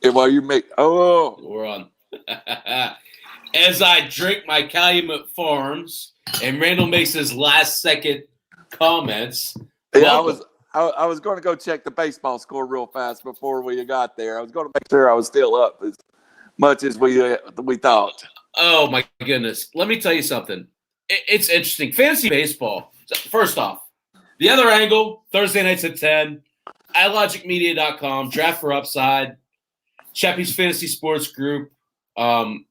While you make We're on. As I drink my Calumet Farms, and Randall makes his last second comments. yeah, Welcome. I was going to go check the baseball score real fast before we got there. I was going to make sure I was still up as much as we thought. Oh my goodness! Let me tell you something. It's interesting. Fantasy baseball. First off, the other angle Thursday nights at 10. iLogicMedia.com. Draft for Upside. Chappie's Fantasy Sports Group. River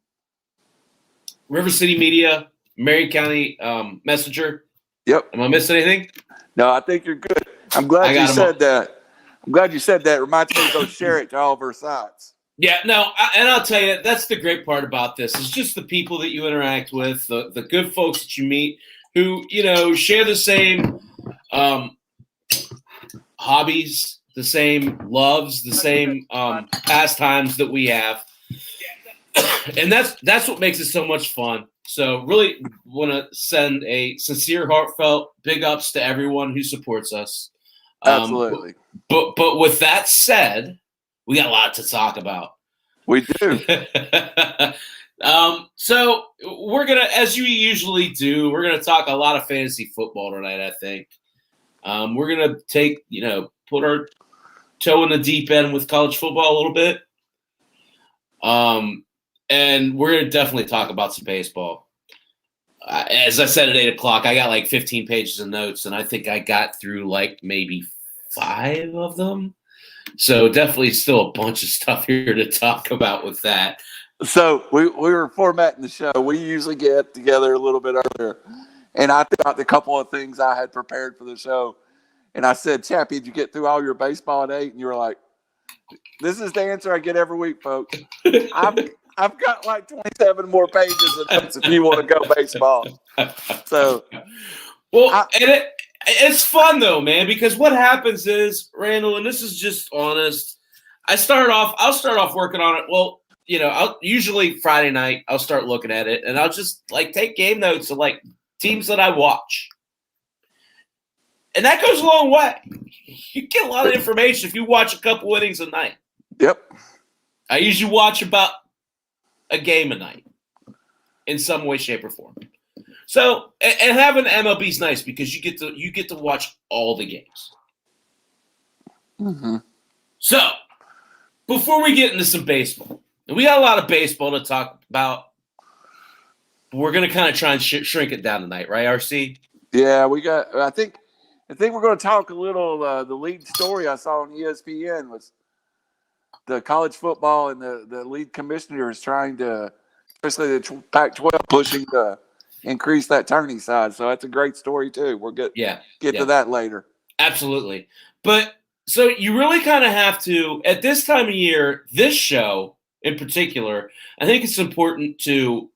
City Media. Marion County Messenger. Yep. Am I missing anything? No, I think you're good. I'm glad you said that. I'm glad you said that. It reminds me to go share it to all of our sites. Yeah, no, and I'll tell you, that's the great part about this. It's just the people that you interact with, the good folks that you meet who, share the same hobbies, the same loves, the same pastimes that we have. And that's what makes it so much fun. So really want to send a sincere, heartfelt big ups to everyone who supports us. Absolutely. But with that said, we got a lot to talk about. We do. So we're going to, as you usually do, we're going to talk a lot of fantasy football tonight, I think. We're going to take, put our toe in the deep end with college football a little bit. And we're going to definitely talk about some baseball. As I said at 8 o'clock, I got like 15 pages of notes, and I think I got through like maybe 5 of them. So definitely still a bunch of stuff here to talk about with that. So we were formatting the show. We usually get together a little bit earlier, and I thought the couple of things I had prepared for the show. And I said, Chappie, did you get through all your baseball at 8? And you were like, this is the answer I get every week, folks. I've got like 27 more pages of notes if you want to go baseball. So, well, it's fun though, man, because what happens is, Randall, and this is just honest, I'll start off working on it. Well, I'll usually Friday night, I'll start looking at it, and I'll just like take game notes of like teams that I watch. And that goes a long way. You get a lot of information if you watch a couple innings a night. Yep. I usually watch about a game a night in some way, shape, or form. So, and having MLB is nice because you get to watch all the games. Mm-hmm. So, before we get into some baseball, and we got a lot of baseball to talk about, we're going to kind of try and shrink it down tonight, right, RC? Yeah, I think we're going to talk a little. The lead story I saw on ESPN was the college football and the lead commissioner is trying to, especially the Pac-12, pushing to increase that tourney size. So that's a great story too. We'll get to that later. Absolutely. But so you really kind of have to, at this time of year, this show in particular, I think it's important to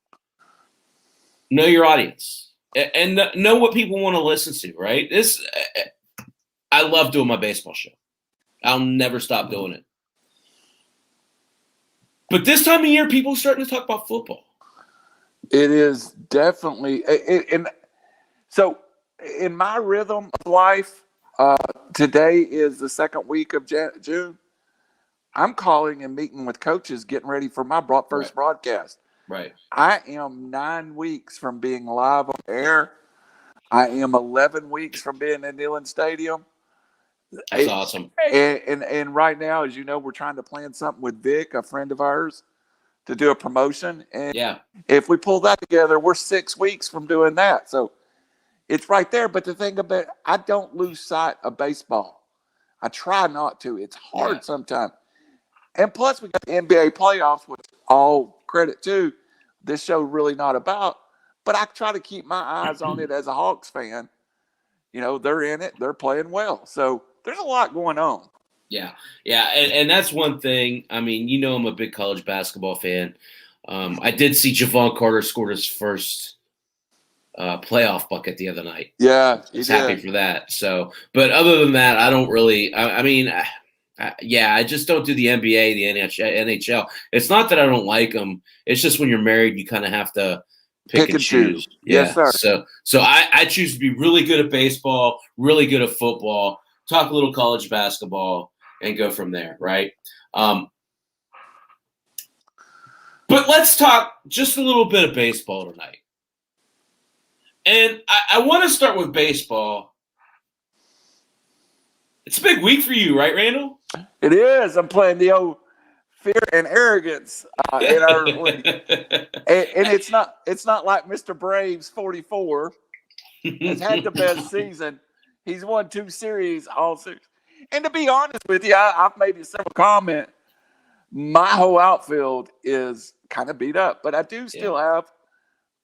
know your audience and know what people want to listen to, right? I love doing my baseball show. I'll never stop doing it. But this time of year, people are starting to talk about football. It is definitely, and so in my rhythm of life, today is the second week of June. I'm calling and meeting with coaches, getting ready for my first broadcast. Right. I am 9 weeks from being live on air. I am 11 weeks from being in Neyland Stadium. That's awesome. And right now, as you know, we're trying to plan something with Vic, a friend of ours, to do a promotion. And if we pull that together, we're 6 weeks from doing that. So it's right there. But the thing about it, I don't lose sight of baseball. I try not to. It's hard sometimes. And plus, we got the NBA playoffs, which all credit to. This show really not about. But I try to keep my eyes on it as a Hawks fan. They're in it. They're playing well. So there's a lot going on. Yeah. And that's one thing. I mean, I'm a big college basketball fan. I did see Javon Carter scored his first playoff bucket the other night. Yeah. I was happy for that. So, but other than that, I don't really – I just don't do the NBA, the NHL. It's not that I don't like them. It's just when you're married, you kind of have to pick and choose. Yes, sir. So I choose to be really good at baseball, really good at football, talk a little college basketball, and go from there, right? But let's talk just a little bit of baseball tonight. And I want to start with baseball. It's a big week for you, right, Randall? It is. I'm playing the old fear and arrogance in our league. And it's not like Mr. Braves 44 has had the best season. He's won 2 series all series. And to be honest with you, I've made a several comment. My whole outfield is kind of beat up, but I do still have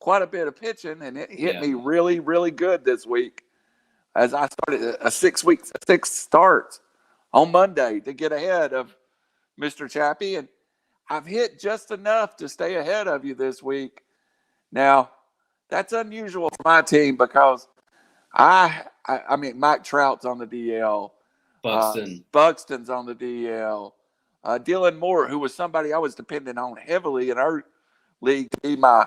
quite a bit of pitching, and it hit me really, really good this week as I started a 6 starts on Monday to get ahead of Mr. Chappie, and I've hit just enough to stay ahead of you this week. Now, that's unusual for my team because I mean, Mike Trout's on the DL. Buxton's on the DL. Dylan Moore, who was somebody I was depending on heavily in our league to be my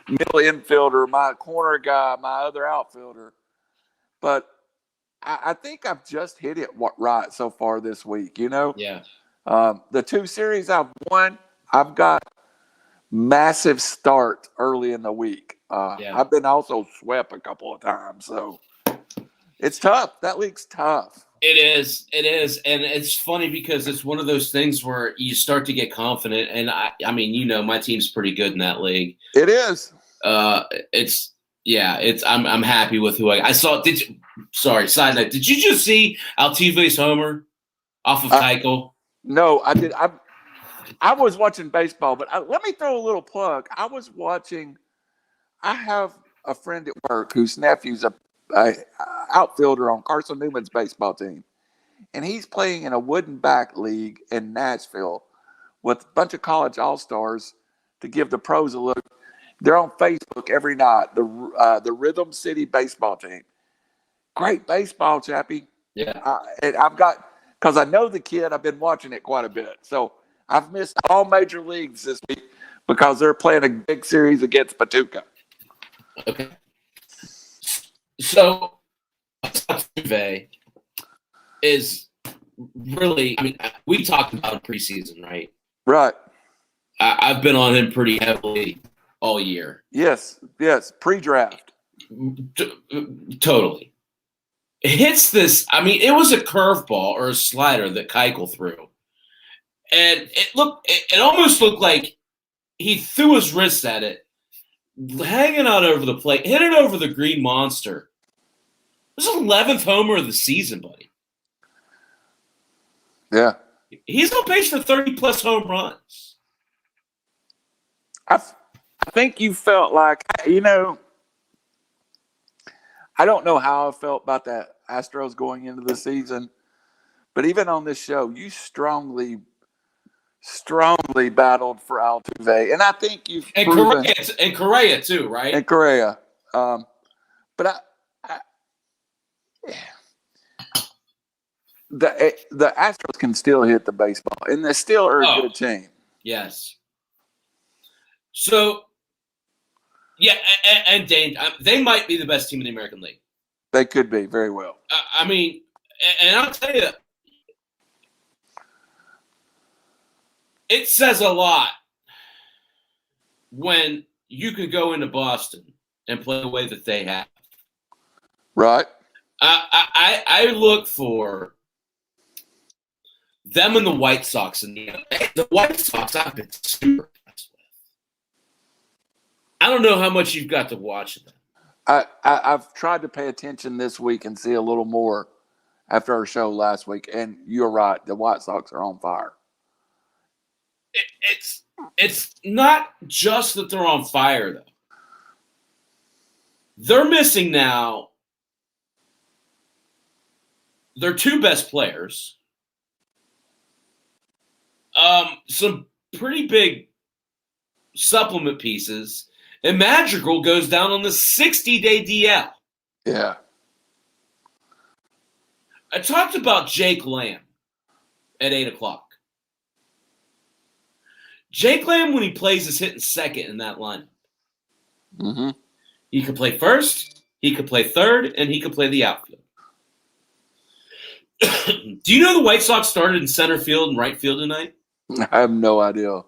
middle infielder, my corner guy, my other outfielder. But I think I've just hit it right so far this week, you know? Yeah. The 2 series I've won, I've got massive start early in the week. I've been also swept a couple of times, so it's tough. That league's tough. It is. And it's funny because it's one of those things where you start to get confident. And I mean, you know, my team's pretty good in that league. It is. I'm happy with who I saw. Side note. Did you just see Altuve's homer off of Keuchel? No, I did. I was watching baseball, but let me throw a little plug. I have a friend at work whose nephew's a outfielder on Carson Newman's baseball team, and he's playing in a wooden back league in Nashville with a bunch of college all-stars to give the pros a look. They're on Facebook every night. The Rhythm City baseball team, great baseball, Chappie. Yeah, and I've got, because I know the kid. I've been watching it quite a bit, so I've missed all major leagues this week because they're playing a big series against Pachuca. Okay. So, Altuve is really, I mean, we talked about preseason, right? Right. I've been on him pretty heavily all year. Yes, pre-draft. Totally. It hits this, I mean, it was a curveball or a slider that Keuchel threw. And it almost looked like he threw his wrist at it, hanging out over the plate, hit it over the green monster. This is 11th homer of the season, buddy. Yeah. He's on pace for 30-plus home runs. I think you felt like, you know, I don't know how I felt about that Astros going into the season, but even on this show, you strongly battled for Altuve, and I think you've proven, and Correa too, right? And Correa, but the Astros can still hit the baseball, and they still are a good team. Yes. So, yeah, and Dane, they might be the best team in the American League. They could be very well. I mean, and I'll tell you, it says a lot when you can go into Boston and play the way that they have. Right. I look for them and the White Sox in the White Sox. I've been super impressed with. I don't know how much you've got to watch of them. I've tried to pay attention this week and see a little more after our show last week, and you're right. The White Sox are on fire. It's not just that they're on fire, though. They're missing now their 2 best players, some pretty big supplement pieces, and Madrigal goes down on the 60-day DL. Yeah. I talked about Jake Lamb at 8 o'clock. Jake Lamb, when he plays, is hitting second in that lineup. Mm-hmm. He could play first, he could play third, and he could play the outfield. Do you know the White Sox started in center field and right field tonight? I have no idea.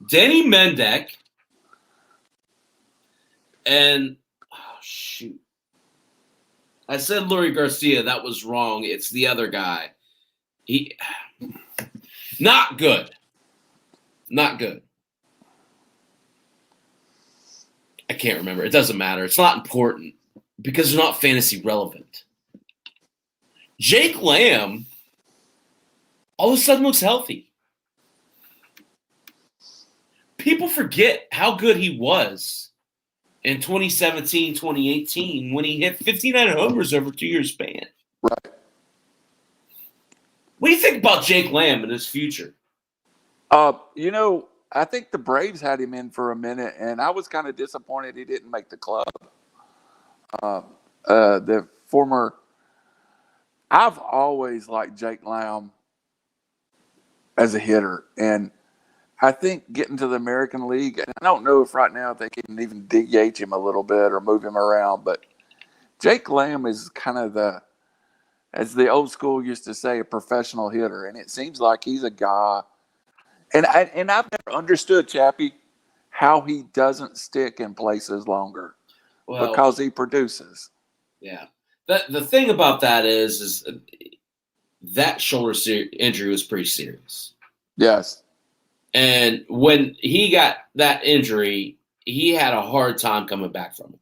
Danny Mendick, and shoot, I said Lurie Garcia. That was wrong. It's the other guy. He not good. Not good. I can't remember. It doesn't matter. It's not important because they're not fantasy relevant. Jake Lamb all of a sudden looks healthy. People forget how good he was in 2017, 2018 when he hit 59 homers over a 2-year span. Right. What do you think about Jake Lamb and his future? I think the Braves had him in for a minute, and I was kind of disappointed he didn't make the club. I've always liked Jake Lamb as a hitter, and I think getting to the American League, and I don't know if right now they can even DH him a little bit or move him around, but Jake Lamb is kind of as the old school used to say, a professional hitter, and it seems like he's a guy. And I've never understood, Chappie, how he doesn't stick in places longer because he produces. Yeah. The thing about that is that shoulder injury was pretty serious. Yes. And when he got that injury, he had a hard time coming back from it.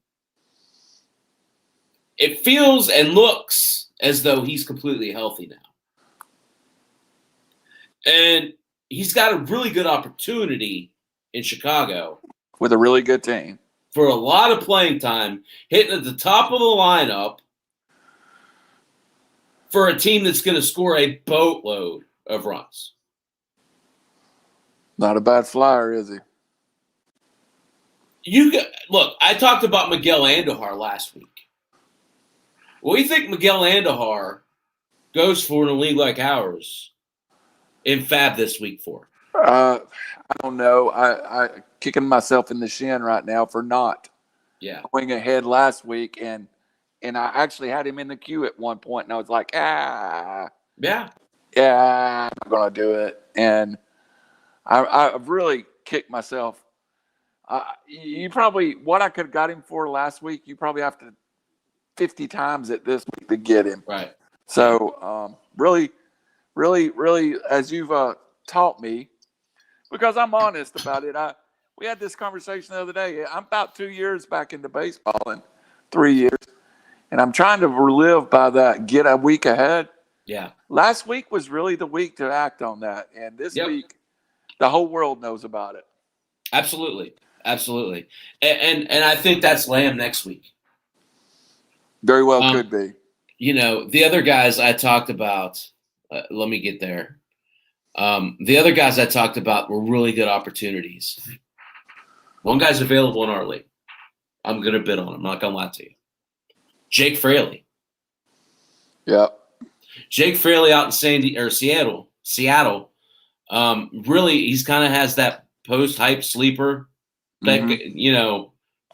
It feels and looks as though he's completely healthy now. And he's got a really good opportunity in Chicago. With a really good team. For a lot of playing time, hitting at the top of the lineup for a team that's going to score a boatload of runs. Not a bad flyer, is he? Look, I talked about Miguel Andujar last week. What do you think Miguel Andujar goes for in a league like ours in Fab this week for? I don't know. I kicking myself in the shin right now for not going ahead last week, and I actually had him in the queue at one point, and I was like, I'm not going to do it, and I've really kicked myself. What I could have got him for last week, you probably have to 50 times it this week to get him. Right. So really, really, really, as you've taught me, because I'm honest about it. We had this conversation the other day. I'm about 2 years back into baseball and 3 years, and I'm trying to relive by that, get a week ahead. Yeah. Last week was really the week to act on that, and this week, the whole world knows about it. Absolutely. Absolutely. And I think that's Lamb next week. Very well could be. The other guys I talked about, let me get there. The other guys I talked about were really good opportunities. One guy's available in our league. I'm going to bid on him. I'm not going to lie to you. Jake Fraley. Yep. Jake Fraley out in Seattle. Really, he's kind of has that post-hype sleeper,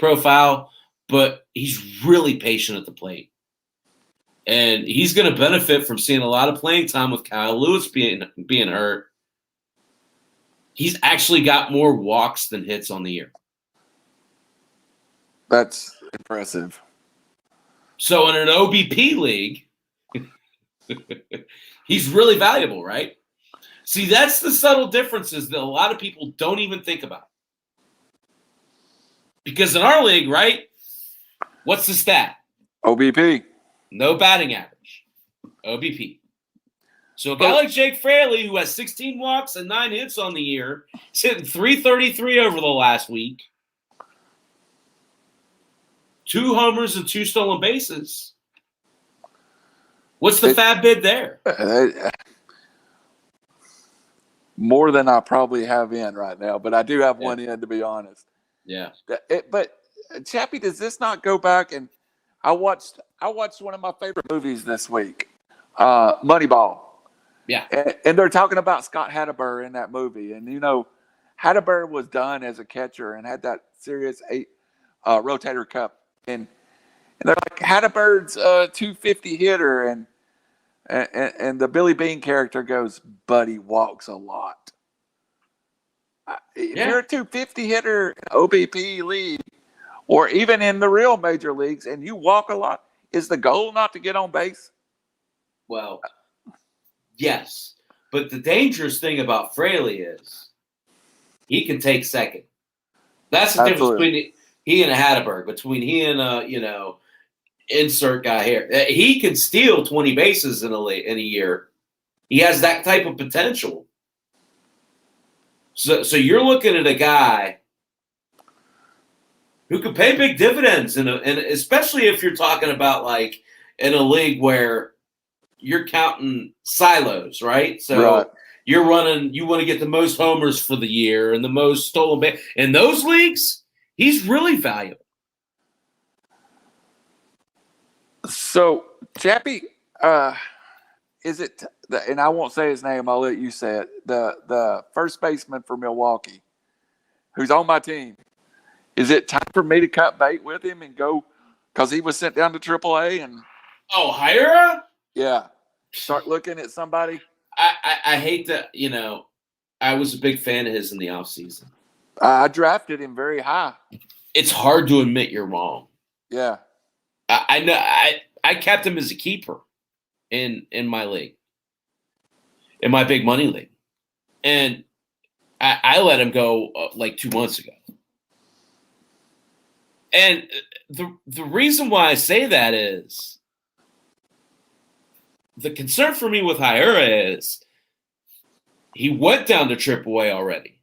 profile, but he's really patient at the plate. And he's going to benefit from seeing a lot of playing time with Kyle Lewis being hurt. He's actually got more walks than hits on the year. That's impressive. So in an OBP league, he's really valuable, right? See, that's the subtle differences that a lot of people don't even think about. Because in our league, right, what's the stat? OBP. No batting average. OBP. So a guy like Jake Fraley, who has 16 walks and 9 hits on the year, is hitting .333 over the last week. 2 homers and 2 stolen bases. What's the fab bid there? More than I probably have in right now, but I do have one in, to be honest. Yeah. But Chappie, does this not go back? And I watched one of my favorite movies this week, Moneyball. Yeah. And they're talking about Scott Hatteberg in that movie. And, Hatteberg was done as a catcher and had that serious 8 rotator cuff. And they're like, Hatteberg's a 250 hitter. And the Billy Bean character goes, but he walks a lot. If you're a 250 hitter OBP league, or even in the real major leagues, and you walk a lot, is the goal not to get on base? Well, yes. But the dangerous thing about Fraley is he can take second. That's the difference between he and a Hatteberg, between he and a, insert guy here. He can steal 20 bases in a year. He has that type of potential. So you're looking at a guy who could pay big dividends, and especially if you're talking about like in a league where you're counting silos, right? So you're running, you want to get the most homers for the year and the most stolen base. In those leagues, he's really valuable. So, Chappie, is it? And I won't say his name. I'll let you say it. The first baseman for Milwaukee, who's on my team. Is it time for me to cut bait with him and go? Because he was sent down to AAA and. Oh, Hira? Yeah. Start looking at somebody. I hate that. I was a big fan of his in the offseason. I drafted him very high. It's hard to admit you're wrong. Yeah. I know. I kept him as a keeper in my league, in my big money league, and I let him go like 2 months ago. And the reason why I say that is the concern for me with Hira is he went down to AAA already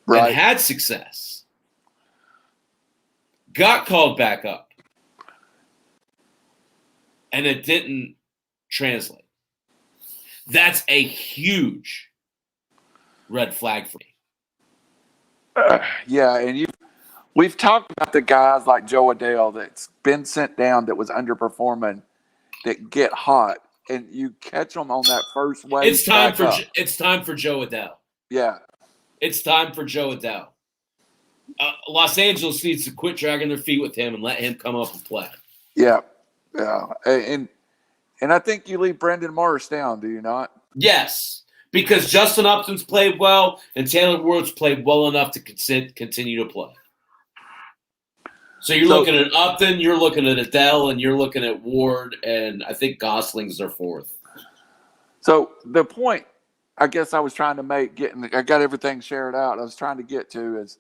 and had success, got called back up, and it didn't translate. That's a huge red flag for me. Yeah, and we've talked about the guys like Joe Adell that's been sent down that was underperforming that get hot, and you catch them on that first wave. It's time for Joe Adell. Yeah, it's time for Joe Adell. Los Angeles needs to quit dragging their feet with him and let him come up and play. Yeah. Yeah, and I think you leave Brendan Morris down, do you not? Yes, because Justin Upton's played well and Taylor Ward's played well enough to continue to play. So you're looking at Upton, you're looking at Adele, and you're looking at Ward, and I think Gosling's their fourth. So the point I guess I was trying to make, I got everything shared out, I was trying to get to is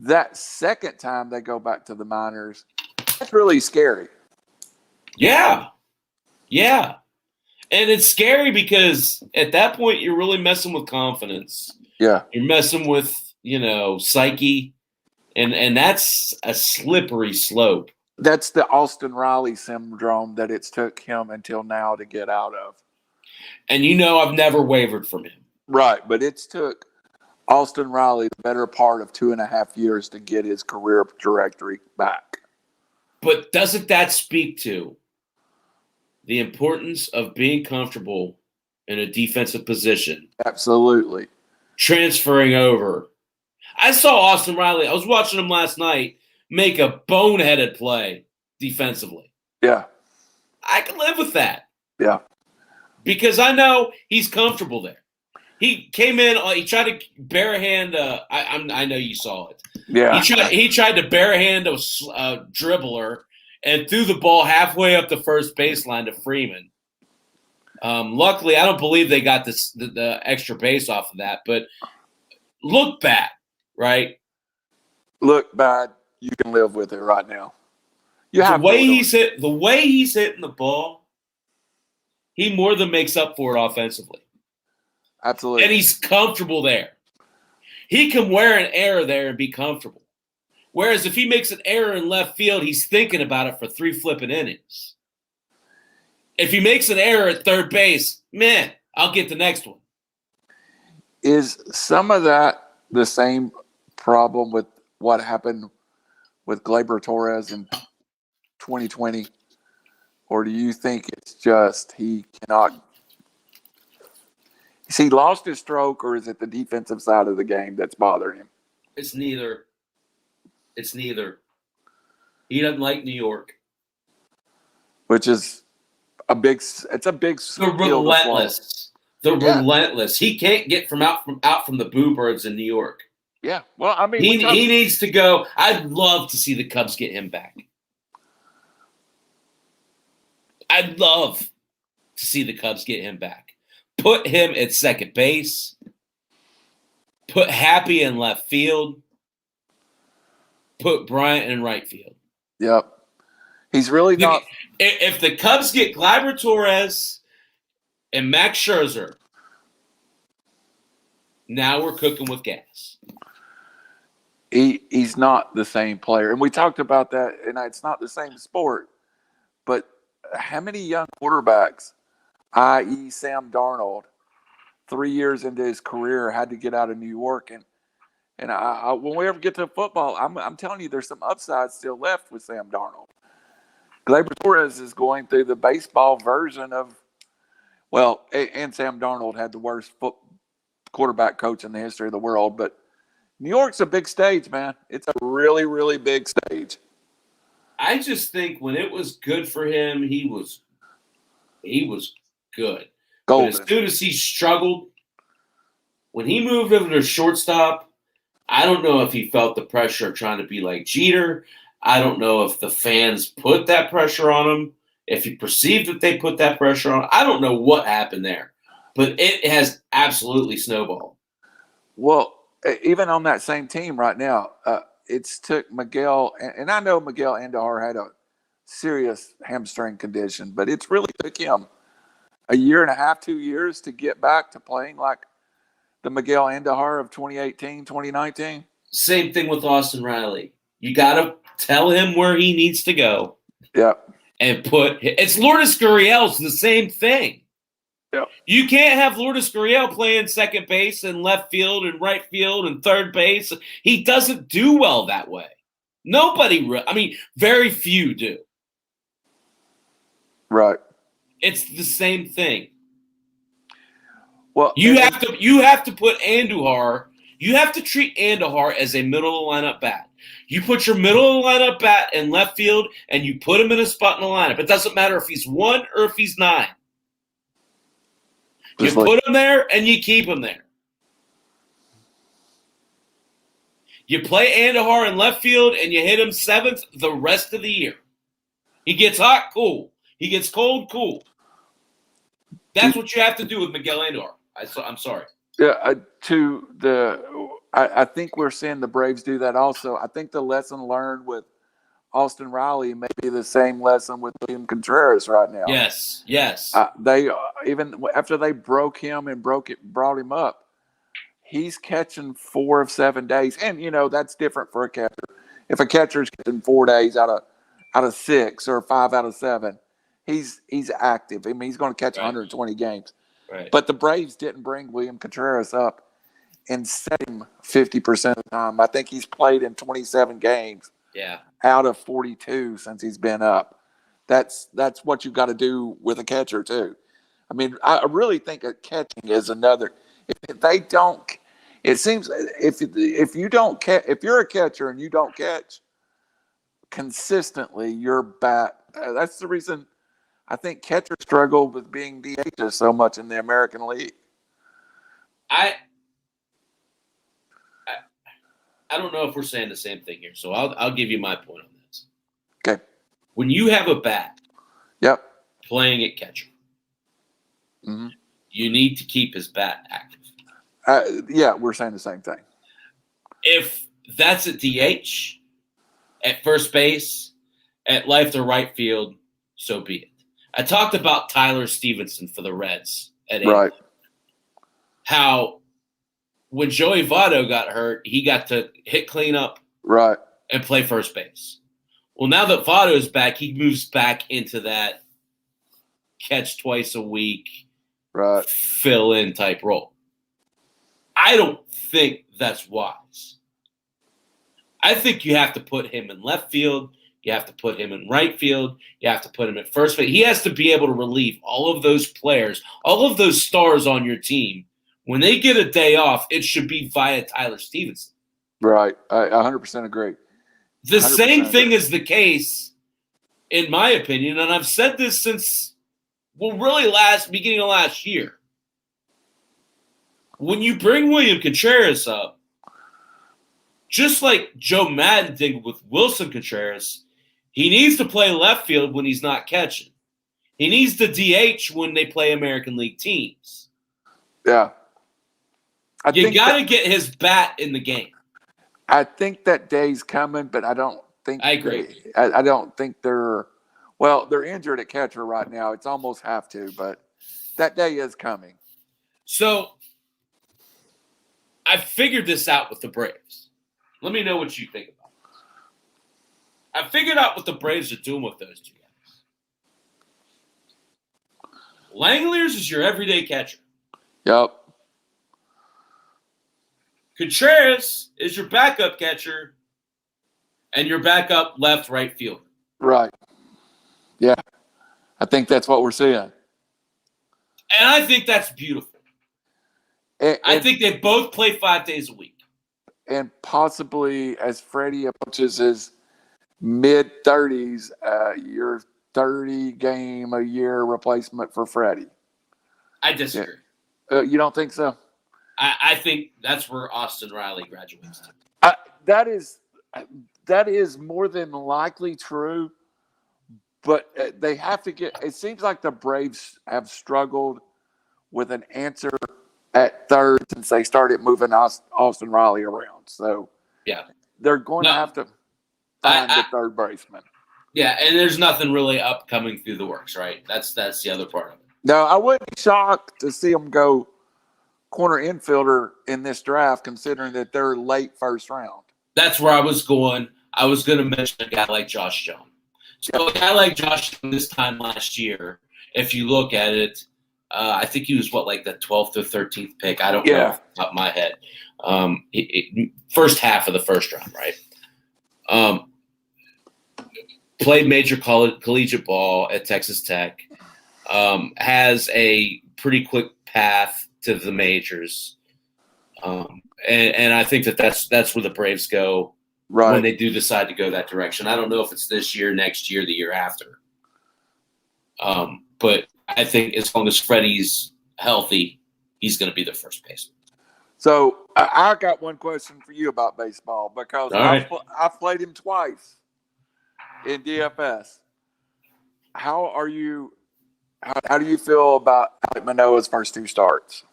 that second time they go back to the minors, that's really scary. Yeah. Yeah. And it's scary because at that point you're really messing with confidence. Yeah. You're messing with, psyche. And that's a slippery slope. That's the Austin Riley syndrome that it's took him until now to get out of. And I've never wavered from him. Right. But it's took Austin Riley the better part of 2.5 years to get his career trajectory back. But doesn't that speak to the importance of being comfortable in a defensive position? Absolutely. Transferring over. I saw Austin Riley. I was watching him last night make a boneheaded play defensively. Yeah. I can live with that. Yeah. Because I know he's comfortable there. He came in. He tried to barehand. I know you saw it. Yeah. He tried to barehand a dribbler and threw the ball halfway up the first baseline to Freeman. Luckily, I don't believe they got the extra base off of that. But look bad, right? Look bad. You can live with it right now. The way he's hitting the ball, he more than makes up for it offensively. Absolutely. And he's comfortable there. He can wear an error there and be comfortable. Whereas if he makes an error in left field, he's thinking about it for 3 flipping innings. If he makes an error at third base, man, I'll get the next one. Is some of that the same problem with what happened with Gleyber Torres in 2020? Or do you think it's just he cannot – is he lost his stroke, or is it the defensive side of the game that's bothering him? It's neither. He doesn't like New York. Which is a big They're relentless. Relentless. He can't get out from the Boo Birds in New York. Yeah. Well, I mean, he needs to go. I'd love to see the Cubs get him back. I'd love to see the Cubs get him back. Put him at second base. Put Happy in left field. Put Bryant in right field. Yep. He's really not. If the Cubs get Gleyber Torres and Max Scherzer, now we're cooking with gas. He's not the same player. And we talked about that, and it's not the same sport. But how many young quarterbacks, i.e. Sam Darnold, 3 years into his career, had to get out of New York? And I when we ever get to football, I'm telling you, there's some upside still left with Sam Darnold. Gleyber Torres is going through the baseball version of, well, and Sam Darnold had the worst quarterback coach in the history of the world. But New York's a big stage, man. It's a really, really big stage. I just think when it was good for him, he was good. Golden. But as soon as he struggled, when he moved over to shortstop, I don't know if he felt the pressure of trying to be like Jeter. I don't know if the fans put that pressure on him, if he perceived that they put that pressure on him. I don't know what happened there, but it has absolutely snowballed. Well, even on that same team right now, it's took Miguel, and I know Miguel Andujar had a serious hamstring condition, but it's really took him a year and a half, 2 years to get back to playing like the Miguel Andujar of 2018, 2019. Same thing with Austin Riley. You got to tell him where he needs to go. Yep. And it's Lourdes Gurriel's the same thing. Yep. You can't have Lourdes Gurriel playing second base and left field and right field and third base. He doesn't do well that way. Very few do. Right. It's the same thing. Well, you have to put Andujar. You have to treat Andujar as a middle of the lineup bat. You put your middle of the lineup bat in left field, and you put him in a spot in the lineup. It doesn't matter if he's 1 or if he's 9. You put him there, and you keep him there. You play Andujar in left field, and you hit him 7th the rest of the year. He gets hot, cool. He gets cold, cool. That's what you have to do with Miguel Andujar. I'm sorry. Yeah, I think we're seeing the Braves do that also. I think the lesson learned with Austin Riley may be the same lesson with William Contreras right now. Yes. They even after they broke him and brought him up, he's catching 4 of 7 days, and that's different for a catcher. If a catcher's catching 4 days out of 6 or 5 out of 7, he's active. I mean, he's going to catch 120 games. Right. But the Braves didn't bring William Contreras up and set him 50% of the time. I think he's played in 27 games. Yeah. Out of 42 since he's been up. That's what you've got to do with a catcher too. I mean, I really think that catching is another. If they don't, it seems if you're a catcher and you don't catch consistently, your bat. That's the reason I think catchers struggle with being DHs so much in the American League. I don't know if we're saying the same thing here, so I'll give you my point on this. Okay. When you have a bat, yep, playing at catcher, mm-hmm. You need to keep his bat active. Yeah, we're saying the same thing. If that's at DH, at first base, at left or right field, so be it. I talked about Tyler Stevenson for the Reds at 8. Right. How when Joey Votto got hurt, he got to hit cleanup, right, and play first base. Well, now that Votto is back, he moves back into that catch twice a week, right, fill in type role. I don't think that's wise. I think you have to put him in left field. You have to put him in right field. You have to put him at first base. He has to be able to relieve all of those players, all of those stars on your team. When they get a day off, it should be via Tyler Stevenson. Right. I 100% agree. The same thing is the case, in my opinion, and I've said this since, beginning of last year. When you bring William Contreras up, just like Joe Madden did with Wilson Contreras, he needs to play left field when he's not catching. He needs to DH when they play American League teams. Yeah. You got to get his bat in the game. I think that day's coming, but I don't think. I agree. I don't think they're injured at catcher right now. It's almost have to, but that day is coming. So I figured this out with the Braves. Let me know what you think about it. I figured out what the Braves are doing with those two guys. Langeliers is your everyday catcher. Yep. Contreras is your backup catcher and your backup left, right fielder. Right. Yeah. I think that's what we're seeing. And I think that's beautiful. I think they both play 5 days a week. And possibly as Freddie approaches his mid-30s, your 30-game-a-year replacement for Freddie. I disagree. You don't think so? I think that's where Austin Riley graduates to. That is more than likely true, but they have to get – it seems like the Braves have struggled with an answer at third since they started moving Austin Riley around. So yeah, they're going to have to find the third baseman. Yeah, and there's nothing really upcoming through the works, right? That's the other part of it. No, I wouldn't be shocked to see them go corner infielder in this draft, considering that they're late first round. That's where I was going. I was going to mention a guy like Josh Jung. So a guy like Josh Jung this time last year, if you look at it, I think he was like the 12th or 13th pick. I don't know off the top of my head. First half of the first round, right? Played major collegiate ball at Texas Tech. Has a pretty quick path to the majors. And I think that's where the Braves go when they do decide to go that direction. I don't know if it's this year, next year, the year after. But I think as long as Freddie's healthy, he's going to be the first baseman. So I got one question for you about baseball because I've played him twice in DFS. How do you feel about Alek Manoah's first 2 starts?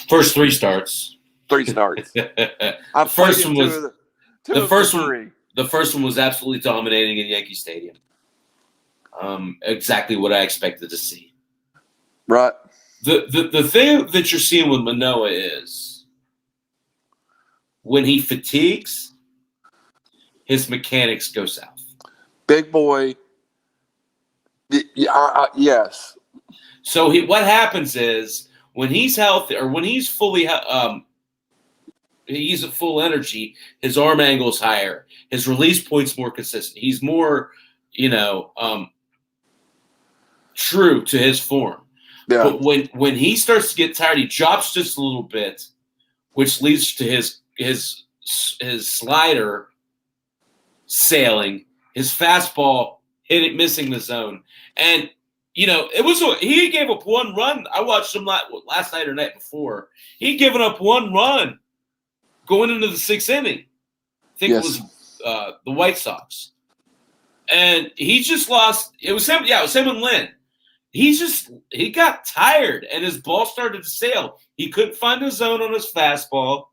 First 3 starts. 3 starts. The first one was absolutely dominating in Yankee Stadium. Exactly what I expected to see. Right. The thing that you're seeing with Manoah is when he fatigues, his mechanics go south. Big boy. Yes. So what happens is when he's healthy or when he's fully he's at full energy, his arm angle's higher, his release point's more consistent. He's more, true to his form. Yeah. But when he starts to get tired, he drops just a little bit, which leads to his slider sailing, his fastball missing the zone. And he gave up 1 run. I watched him last night or night before. He'd given up 1 run going into the 6th inning. I think it was the White Sox. And he just lost. It was him. Yeah, it was him and Lynn. He got tired and his ball started to sail. He couldn't find the zone on his fastball.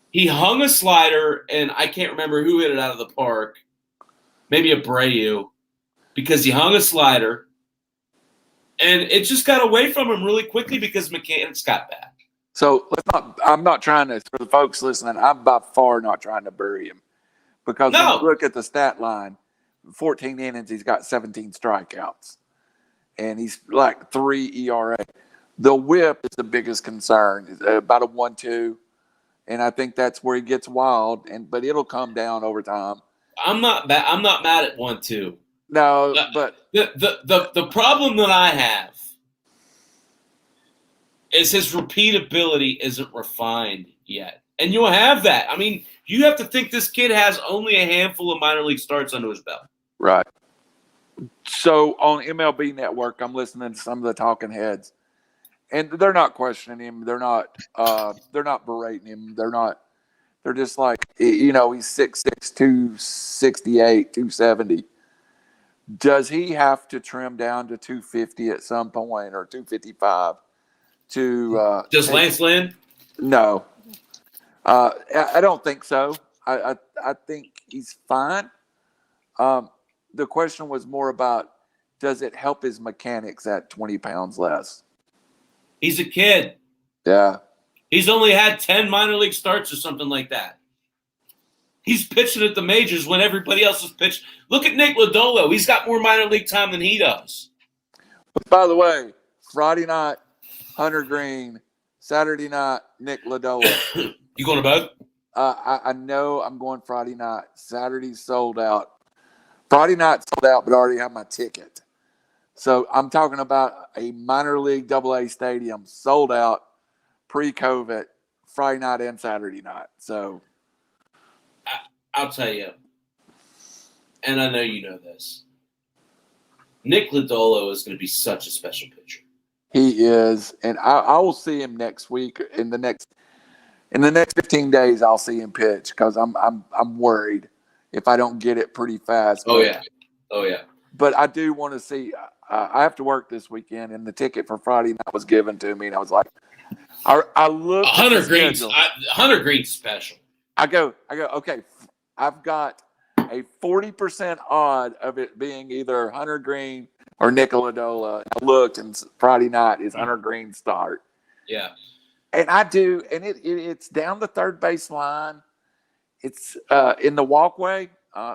He hung a slider, and I can't remember who hit it out of the park. Maybe Abreu, because he hung a slider. And it just got away from him really quickly because mechanics got bad. So I'm not trying to, for the folks listening, I'm by far not trying to bury him. Because when you look at the stat line, 14 innings, he's got 17 strikeouts. And he's like 3 ERA. The whip is the biggest concern. It's about a 1-2. And I think that's where he gets wild. But it'll come down over time. I'm not mad at 1-2. No, but the problem that I have is his repeatability isn't refined yet. And you'll have that. I mean, you have to think this kid has only a handful of minor league starts under his belt. Right. So on MLB Network, I'm listening to some of the talking heads, and they're not questioning him. They're not berating him. They're just like, he's 6'6", 268, 270. Does he have to trim down to 250 at some point, or 255 to does Lance Lynn? No. I don't think so. I think he's fine. The question was more about, does it help his mechanics at 20 pounds less? He's a kid. Yeah. He's only had 10 minor league starts or something like that. He's pitching at the majors when everybody else is pitched. Look at Nick Lodolo. He's got more minor league time than he does. But by the way, Friday night, Hunter Green. Saturday night, Nick Lodolo. You going to both? I know I'm going Friday night. Saturday's sold out. Friday night sold out, but I already have my ticket. So I'm talking about a minor league AA stadium sold out pre-COVID, Friday night and Saturday night. So I'll tell you, and I know you know this, Nick Lodolo is going to be such a special pitcher. He is, and I will see him next week. In the next 15 days, I'll see him pitch because I'm worried if I don't get it pretty fast. Oh yeah. But I do want to see. I have to work this weekend, and the ticket for Friday night was given to me, and I was like, I looked. Hunter Green's special. I go. Okay, I've got a 40% odd of it being either Hunter Green or Nick Lodolo. I looked, and Friday night is Hunter Green's start. Yeah. And I do, and it's down the third base line. It's in the walkway.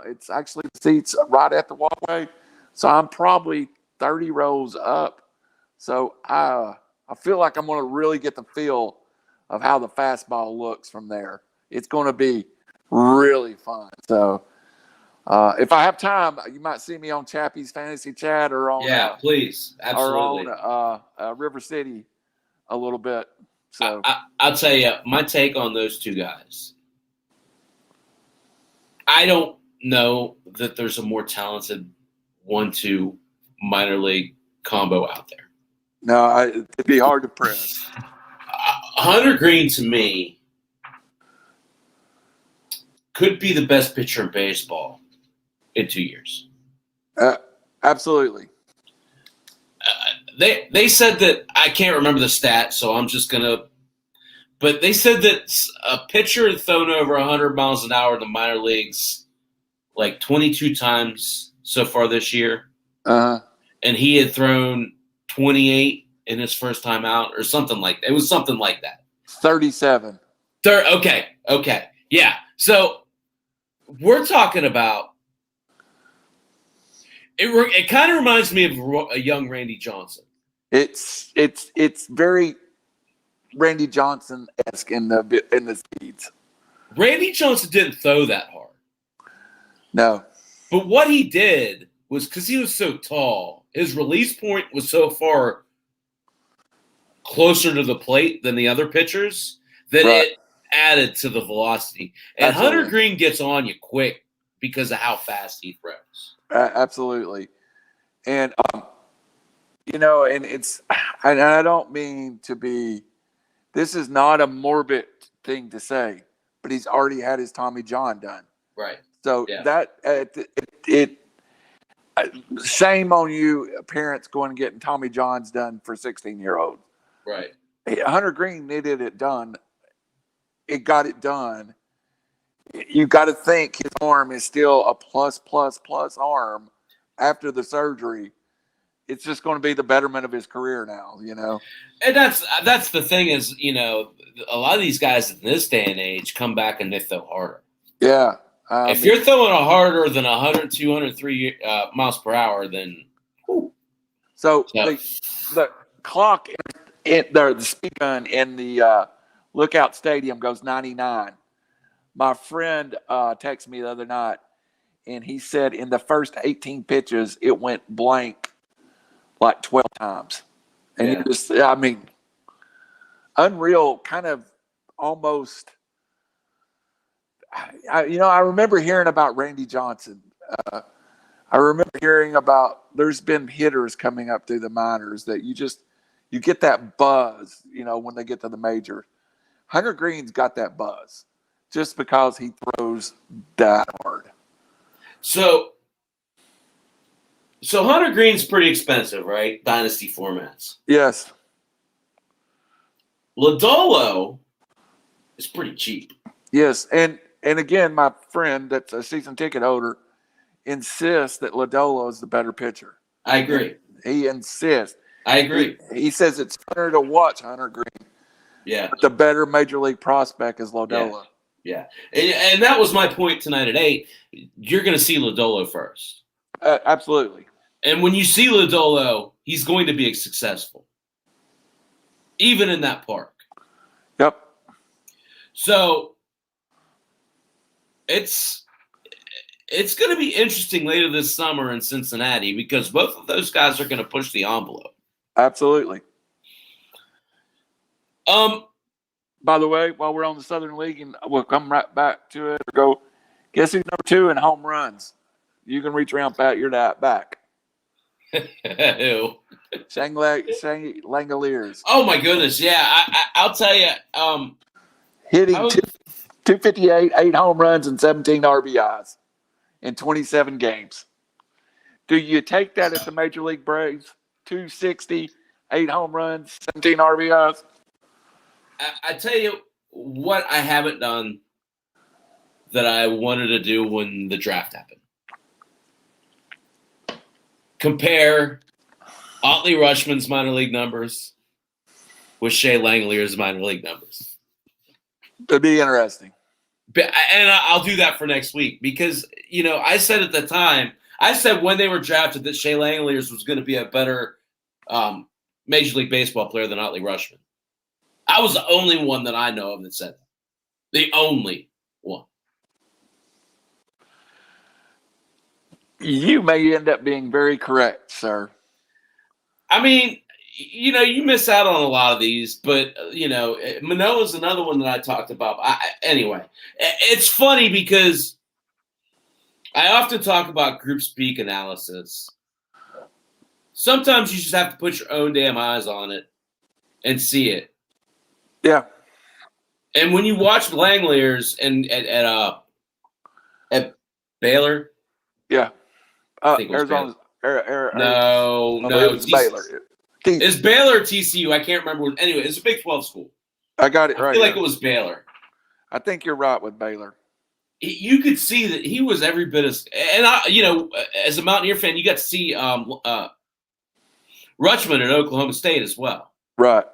It's actually the seats right at the walkway. So I'm probably 30 rows up. So I feel like I'm going to really get the feel of how the fastball looks from there. It's going to be really fun. So if I have time, you might see me on Chappie's Fantasy Chat or on please, absolutely, or on River City a little bit. So I'll tell you my take on those two guys. I don't know that there's a more talented 1-2 minor league combo out there. No, it'd be hard to press. Hunter Green, to me, could be the best pitcher in baseball in 2 years. Absolutely. They said that, I can't remember the stat, so I'm just going to – but they said that a pitcher had thrown over 100 miles an hour in the minor leagues like 22 times so far this year. Uh-huh. And he had thrown 28 in his first time out or something like that. It was something like that. 37. Okay. Yeah. So we're talking about it kind of reminds me of a young Randy Johnson. It's very Randy Johnson-esque in the speeds. Randy Johnson didn't throw that hard. No. But what he did was, because he was so tall, his release point was so far closer to the plate than the other pitchers that it added to the velocity. And Absolutely. Hunter Green gets on you quick because of how fast he throws. Absolutely. And, and I don't mean to be, this is not a morbid thing to say, but he's already had his Tommy John done. Right. So shame on you, parents going and getting Tommy Johns done for 16-year-olds. Right. Hunter Green needed it done. It got it done. You got to think his arm is still a plus arm after the surgery. It's just going to be the betterment of his career now, And that's the thing is, a lot of these guys in this day and age come back and they throw harder. Yeah. If you're throwing a harder than 100, 203 miles per hour, then whew. So the clock, the speed gun in the Lookout Stadium goes 99. My friend texted me the other night, and he said in the first 18 pitches, it went blank like 12 times. And unreal, kind of almost. I remember hearing about Randy Johnson. I remember hearing about there's been hitters coming up through the minors that you get that buzz, when they get to the major. Hunter Green's got that buzz just because he throws that hard. So Hunter Green's pretty expensive, right? Dynasty formats. Yes. Lodolo is pretty cheap. Yes, and again, my friend that's a season ticket holder insists that Lodolo is the better pitcher. I agree. He insists. I agree. He says it's funner to watch Hunter Green. Yeah. But the better major league prospect is Lodolo. Yeah. And that was my point tonight at 8. You're going to see Lodolo first. Absolutely. And when you see Lodolo, he's going to be successful, even in that park. Yep. So it's going to be interesting later this summer in Cincinnati because both of those guys are going to push the envelope. Absolutely. By the way, while we're on the Southern League, and we'll come right back to it, go, guess who's number 2 in home runs? You can reach around, Pat. You're that back. Who? Shane Langoliers. Oh, my goodness. Yeah, I'll tell you. Hitting 258, 8 home runs, and 17 RBIs in 27 games. Do you take that at the Major League Braves? 260, 8 home runs, 17 RBIs? I tell you what I haven't done that I wanted to do when the draft happened. Compare Otley Rushman's minor league numbers with Shea Langolier's minor league numbers. It'd be interesting. And I'll do that for next week because, I said at the time, when they were drafted that Shea Langoliers was going to be a better Major League Baseball player than Otley Rushman. I was the only one that I know of that said that. The only one. You may end up being very correct, sir. I mean, you miss out on a lot of these, but, Manoah's another one that I talked about. Anyway, it's funny because I often talk about group speak analysis. Sometimes you just have to put your own damn eyes on it and see it. Yeah. And when you watch Langoliers at Baylor. Yeah. Arizona. No. It's Baylor. It's Baylor or TCU. I can't remember. Anyway, it's a Big 12 school. I got it right. I feel like it was Baylor. I think you're right with Baylor. You could see that he was every bit as – and, as a Mountaineer fan, you got to see Rutschman at Oklahoma State as well. Right.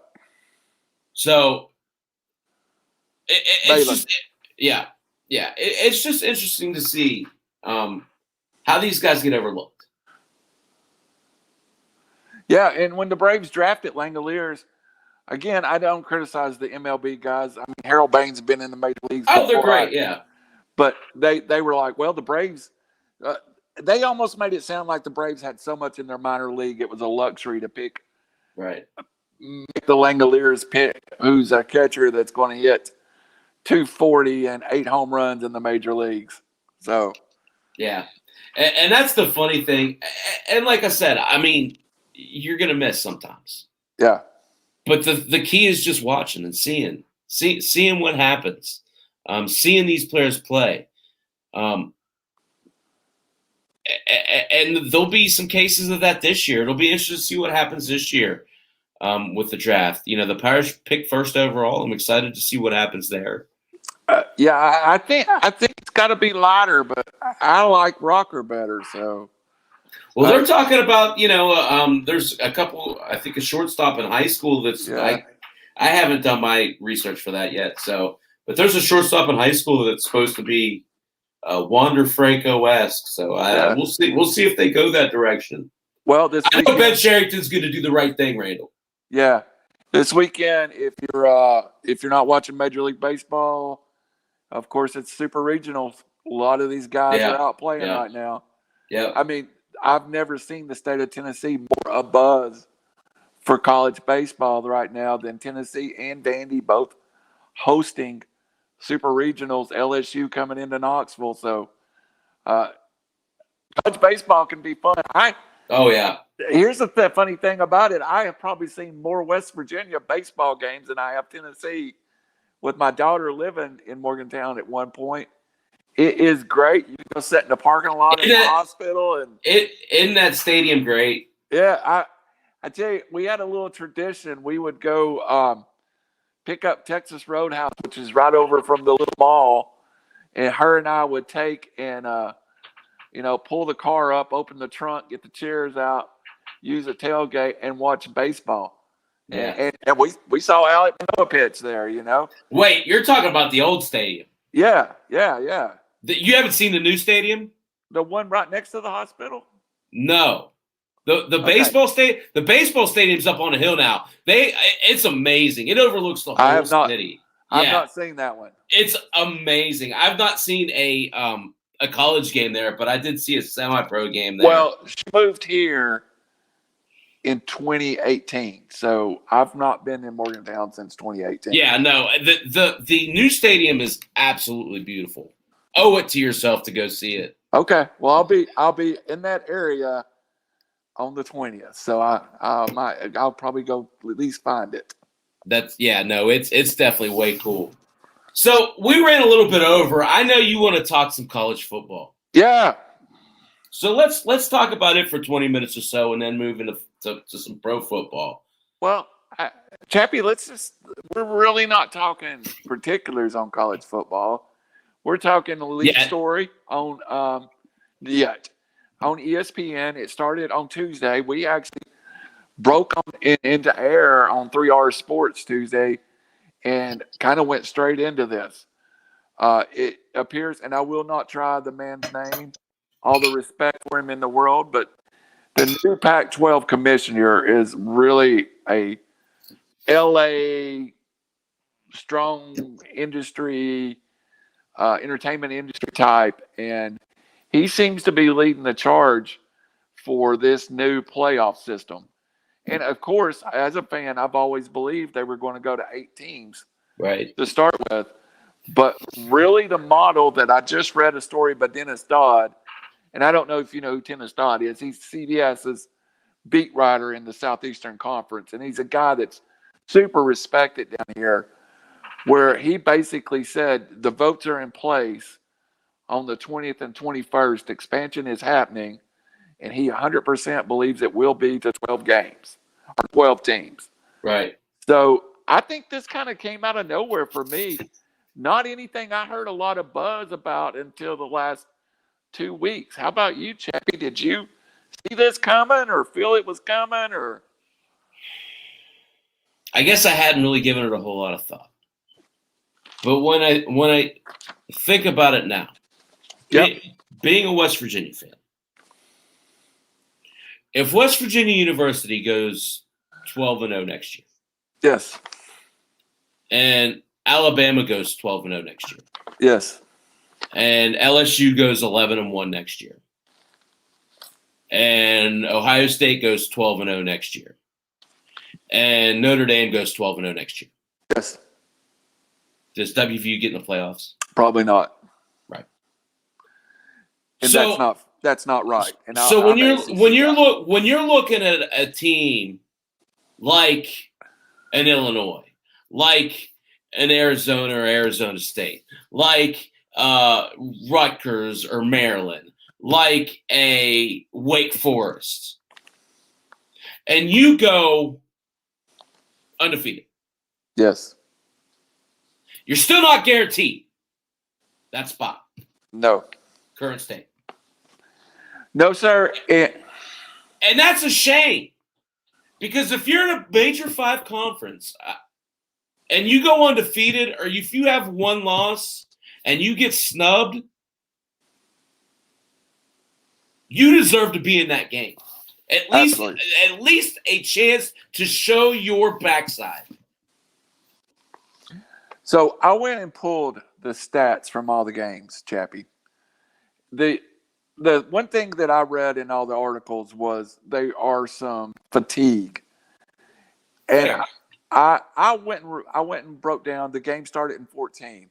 So it's just – yeah. It's just interesting to see how these guys get overlooked. Yeah, and when the Braves drafted Langoliers, again, I don't criticize the MLB guys. I mean, Harold Baines has been in the major leagues. Oh, they're great, yeah. But they were like, well, the Braves they almost made it sound like the Braves had so much in their minor league it was a luxury to pick. Right. Make the Langoliers pick who's a catcher that's going to hit 240 and 8 home runs in the major leagues. So, yeah. And that's the funny thing. And like I said, I mean, you're going to miss sometimes. Yeah. But the key is just watching and seeing what happens. Seeing these players play. And there'll be some cases of that this year. It'll be interesting to see what happens this year with the draft. The Pirates picked first overall. I'm excited to see what happens there. Yeah, I think it's got to be lighter, but I like Rocker better. So, well, they're talking about there's a couple. I think a shortstop in high school that's I haven't done my research for that yet. So, but there's a shortstop in high school that's supposed to be Wander Franco-esque. So we'll see. We'll see if they go that direction. Well, I know Ben Sherrington's going to do the right thing, Randall. Yeah, this weekend, if you're not watching Major League Baseball, of course it's Super Regionals. A lot of these guys are out playing right now. Yeah, I mean, I've never seen the state of Tennessee more abuzz for college baseball right now than Tennessee and Vandy both hosting Super Regionals. LSU coming into Knoxville, so college baseball can be fun. Here's the funny thing about it. I have probably seen more West Virginia baseball games than I have Tennessee, with my daughter living in Morgantown at one point. It is great. You can go sit in the parking lot in the hospital. Isn't that stadium great? Yeah, I tell you, we had a little tradition. We would go pick up Texas Roadhouse, which is right over from the little mall, and her and I would take and pull the car up, open the trunk, get the chairs out, use a tailgate, and watch baseball. Yeah. And we saw Alec Manoah pitch there, Wait, you're talking about the old stadium? Yeah. You haven't seen the new stadium? The one right next to the hospital? No. The baseball stadium's up on a hill now. It's amazing. It overlooks the whole city. I've not seen that one. It's amazing. I've not seen a college game there, but I did see a semi-pro game there. Well, she moved here in 2018, so I've not been in Morgantown since 2018. Yeah, no, the new stadium is absolutely beautiful. Owe it to yourself to go see it. Okay, well, I'll be in that area on the 20th, so I'll probably go at least find it. It's definitely way cool. So we ran a little bit over. I know you want to talk some college football. Yeah. So let's talk about it for 20 minutes or so, and then move into some pro football. Well, Chappie, we're really not talking particulars on college football. We're talking the lead story on ESPN. It started on Tuesday. We actually broke into air on 3R Sports Tuesday and kind of went straight into this. It appears, and I will not try the man's name, all the respect for him in the world, but the new Pac-12 commissioner is really a LA strong industry, entertainment industry type, and he seems to be leading the charge for this new playoff system. And of course, as a fan, I've always believed they were going to go to 8 teams to start with. But really the model that I just read a story by Dennis Dodd, and I don't know if you know who Dennis Dodd is. He's CBS's beat writer in the Southeastern Conference, and he's a guy that's super respected down here, where he basically said the votes are in place on the 20th and 21st. Expansion is happening, and he 100% believes it will be to 12 games or 12 teams. Right. So I think this kind of came out of nowhere for me. Not anything I heard a lot of buzz about until the last 2 weeks. How about you, Chappie? Did you see this coming or feel it was coming? Or I guess I hadn't really given it a whole lot of thought. But when I think about it now, being a West Virginia fan, if West Virginia University goes 12-0 next year, yes, and Alabama goes 12-0 next year, yes, and LSU goes 11-1 next year, and Ohio State goes 12-0 next year, and Notre Dame goes 12-0 next year, yes, does WVU get in the playoffs? Probably not. Right. And so that's not right. And so when you're looking at a team like an Illinois, like an Arizona or Arizona State, like Rutgers or Maryland, like a Wake Forest, and you go undefeated. Yes. You're still not guaranteed that spot. No. Current state. No, sir. And that's a shame. Because if you're in a Major 5 conference and you go undefeated, or if you have one loss and you get snubbed, you deserve to be in that game. At least a chance to show your backside. So I went and pulled the stats from all the games, Chappie. The one thing that I read in all the articles was there are some fatigue, and I went and broke down. The game started in 14,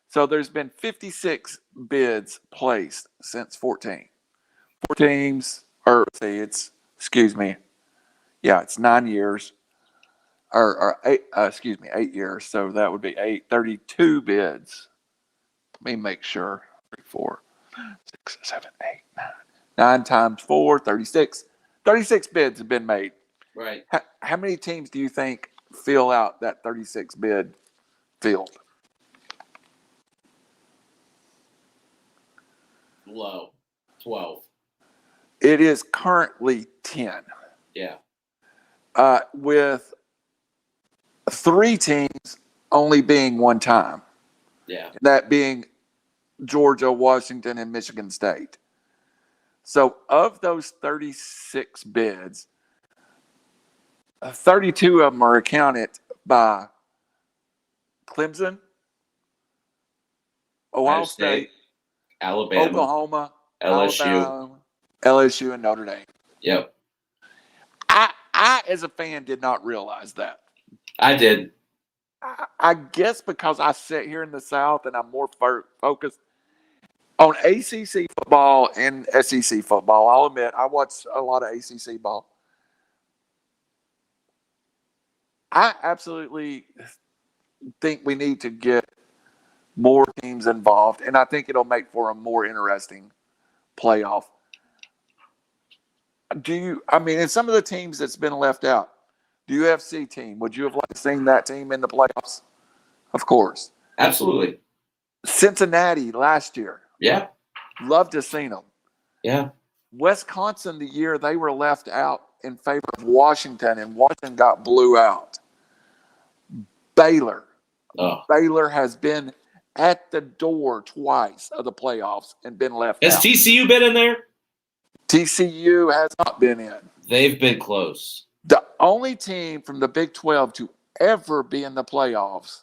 so there's been 56 bids placed since 14. 4 teams, or say it's Excuse me. Yeah, it's 9 years. Or 8 years. So that would be 32 bids. Let me make sure. 3, 4, 6, 7, 8, 9. 9 times 4, 36. 36 bids have been made. Right. How many teams do you think fill out that 36 bid field? Low. 12. It is currently 10. Yeah. With 3 teams only being one time. Yeah. That being Georgia, Washington, and Michigan State. So of those 36 bids, 32 of them are accounted by Clemson, Ohio State, Alabama, Oklahoma, LSU. Alabama, LSU, and Notre Dame. Yep. I, as a fan, did not realize that. I did. I guess because I sit here in the South and I'm more focused on ACC football and SEC football. I'll admit, I watch a lot of ACC ball. I absolutely think we need to get more teams involved, and I think it'll make for a more interesting playoff. In some of the teams that's been left out, the UFC team, would you have liked seen that team in the playoffs? Of course. Absolutely. Cincinnati last year. Yeah. Loved to have seen them. Yeah. Wisconsin, the year they were left out in favor of Washington, and Washington got blew out. Baylor. Oh. Baylor has been at the door twice of the playoffs and been left out. Has TCU been in there? TCU has not been in. They've been close. The only team from the Big 12 to ever be in the playoffs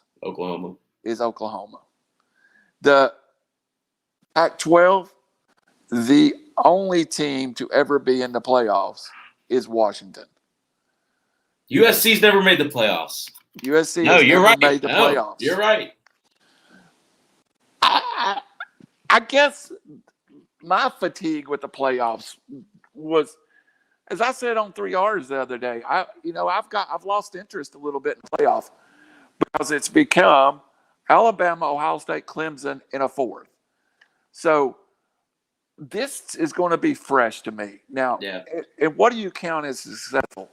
is Oklahoma. The Pac-12, the only team to ever be in the playoffs is Washington. USC's never made the playoffs. USC no, you're right. Made the playoffs. You're right. I guess my fatigue with the playoffs was, as I said on 3Rs the other day, I've lost interest a little bit in playoff because it's become Alabama, Ohio State, Clemson in a fourth. So this is going to be fresh to me. Now, and what do you count as successful?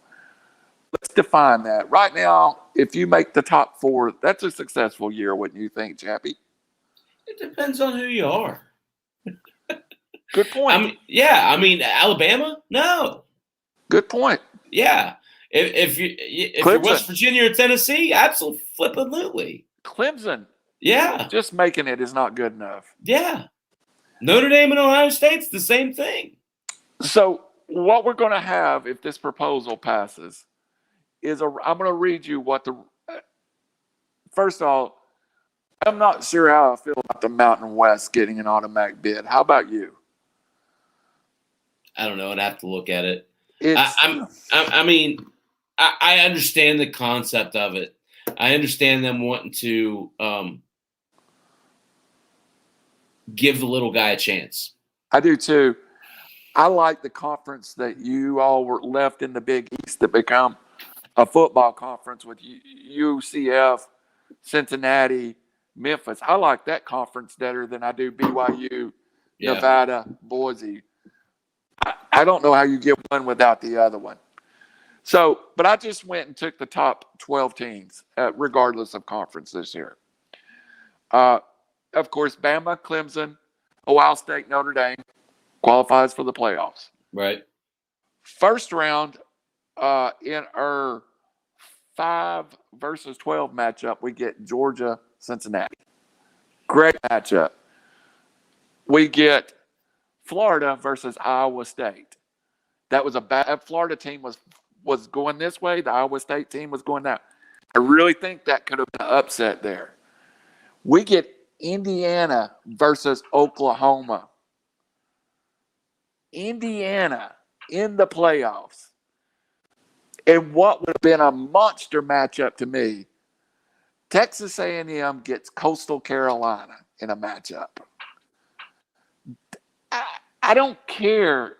Let's define that. Right now, if you make the top 4, that's a successful year, wouldn't you think, Chappie? It depends on who you are. Good point. Alabama? No. Good point. Yeah. If you're West Virginia or Tennessee, absolutely. Clemson. Yeah. Just making it is not good enough. Yeah. Notre Dame and Ohio State's the same thing. So what we're going to have if this proposal passes is I'm going to read you what first of all, I'm not sure how I feel about the Mountain West getting an automatic bid. How about you? I don't know. I'd have to look at it. I understand the concept of it. I understand them wanting to give the little guy a chance. I do too. I like the conference that you all were left in the Big East to become a football conference with UCF, Cincinnati, Memphis. I like that conference better than I do BYU, Nevada, Boise. I don't know how you get one without the other one. So, but I just went and took the top 12 teams, regardless of conference this year. Of course, Bama, Clemson, Ohio State, Notre Dame qualifies for the playoffs. Right. First round, in our 5 versus 12 matchup, we get Georgia, Cincinnati. Great matchup. We get Florida versus Iowa State. That was a bad Florida team was going this way. The Iowa State team was going that. I really think that could have been an upset there. We get Indiana versus Oklahoma. Indiana in the playoffs. And what would have been a monster matchup to me, Texas A&M gets Coastal Carolina in a matchup. I don't care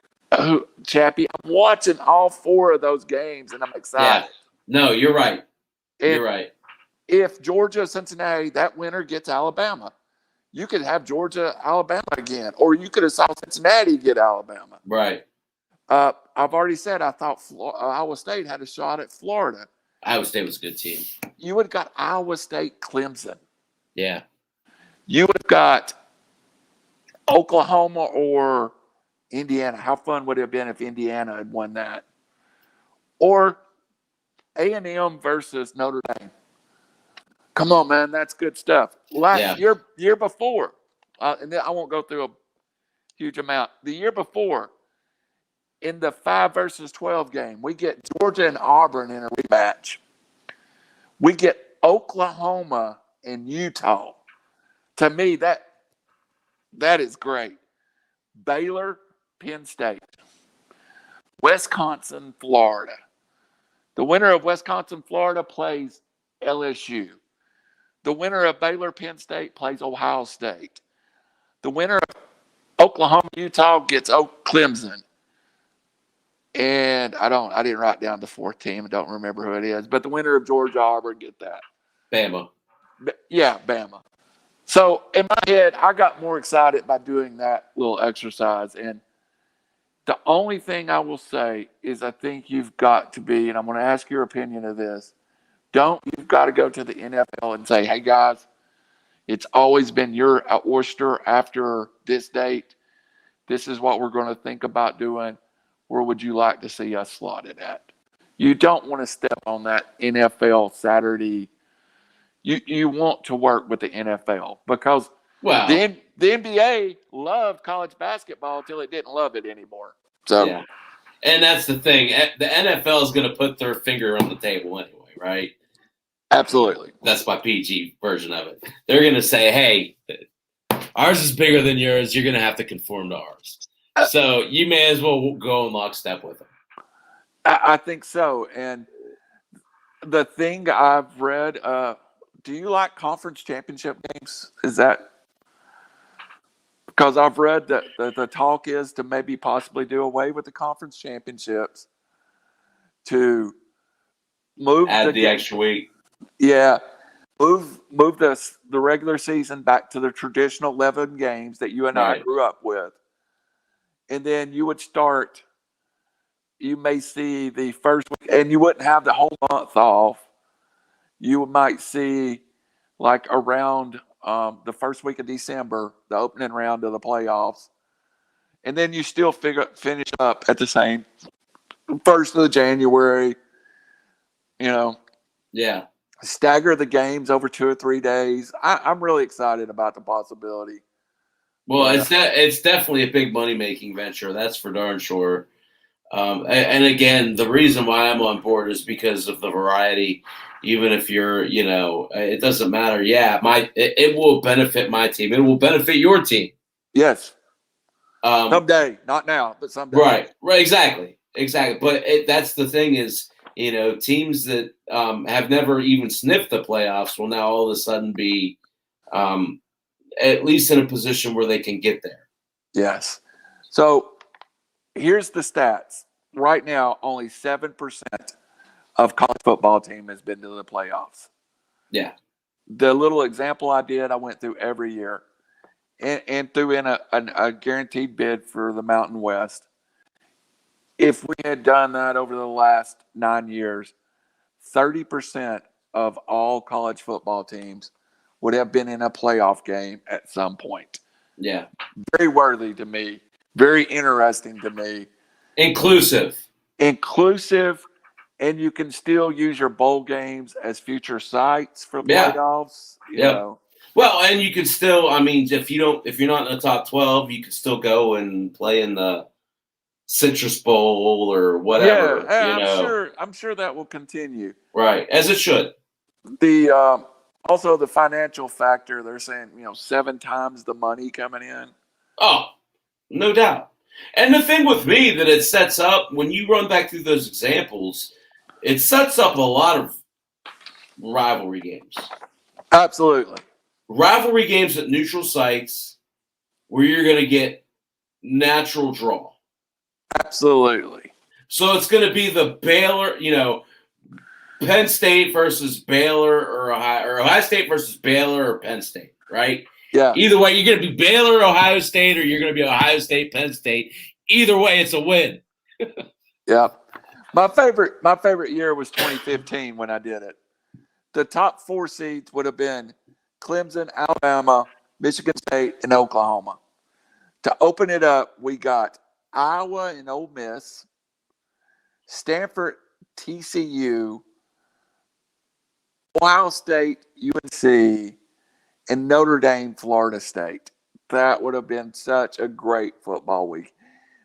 Chappie, I'm watching all 4 of those games, and I'm excited. Yeah. No, you're right. And you're right. If Georgia, Cincinnati, that winner gets Alabama, you could have Georgia, Alabama again, or you could have saw Cincinnati get Alabama. Right. I've already said I thought Iowa State had a shot at Florida. Iowa State was a good team. You would have got Iowa State, Clemson. Yeah. You would have got Oklahoma or Indiana. How fun would it have been if Indiana had won that? Or A&M versus Notre Dame. Come on, man, that's good stuff. Year before, and then I won't go through a huge amount. The year before, in the 5 versus 12 game, we get Georgia and Auburn in a rematch. We get Oklahoma and Utah. To me, that is great. Baylor, Penn State. Wisconsin, Florida. The winner of Wisconsin, Florida plays LSU. The winner of Baylor, Penn State plays Ohio State. The winner of Oklahoma, Utah gets Clemson. And I didn't write down the 4th team. I don't remember who it is. But the winner of Georgia, Auburn get that. Bama. Yeah, Bama. So in my head, I got more excited by doing that little exercise. And the only thing I will say is I think you've got to be, and I'm going to ask your opinion of this, you've got to go to the NFL and say, hey, guys, it's always been your oyster after this date. This is what we're going to think about doing. Where would you like to see us slotted at? You don't want to step on that NFL Saturday. You want to work with the NFL because the NBA loved college basketball until it didn't love it anymore. So, yeah. And that's the thing. The NFL is going to put their finger on the table anyway, right? Absolutely. That's my PG version of it. They're going to say, hey, ours is bigger than yours. You're going to have to conform to ours. So you may as well go in lockstep with them. I think so. And the thing I've read, do you like conference championship games? Is that because I've read that the talk is to maybe possibly do away with the conference championships to move the extra week. Yeah. Move the regular season back to the traditional 11 games that you and I grew up with. And then you may see the first week, and you wouldn't have the whole month off. You might see like around the first week of December, the opening round of the playoffs. And then you still finish up at the same 1st of January, Yeah. Stagger the games over 2 or 3 days. I'm really excited about the possibility. Well, it's definitely a big money-making venture. That's for darn sure. And again, the reason why I'm on board is because of the variety. Even if you're, it doesn't matter. Yeah, it will benefit my team. It will benefit your team. Yes. Someday, not now, but someday. Right. Exactly. But that's the thing is, teams that have never even sniffed the playoffs will now all of a sudden be at least in a position where they can get there. Yes. So here's the stats. Right now, only 7% of college football team has been to the playoffs. Yeah. The little example I went through every year and threw in a guaranteed bid for the Mountain West. If we had done that over the last 9 years, 30% of all college football teams would have been in a playoff game at some point. Yeah. Very worthy to me. Very interesting to me. Inclusive. And you can still use your bowl games as future sites for playoffs. You know. Well, and you can still, if you're not in the top 12, you can still go and play in the Citrus Bowl or whatever. Yeah, I'm sure that will continue. Right, as it should. Also the financial factor, they're saying, 7 times the money coming in. Oh, no doubt. And the thing with me that it sets up, when you run back through those examples, it sets up a lot of rivalry games. Absolutely. Rivalry games at neutral sites where you're going to get natural draw. Absolutely. So it's going to be the Baylor, Penn State versus Baylor or Ohio State versus Baylor or Penn State, right? Yeah. Either way, you're going to be Baylor or Ohio State, or you're going to be Ohio State, Penn State. Either way, it's a win. Yeah. My favorite year was 2015 when I did it. The top 4 seeds would have been Clemson, Alabama, Michigan State, and Oklahoma. To open it up, we got Iowa and Ole Miss, Stanford, TCU, Ohio State, UNC, and Notre Dame, Florida State. That would have been such a great football week.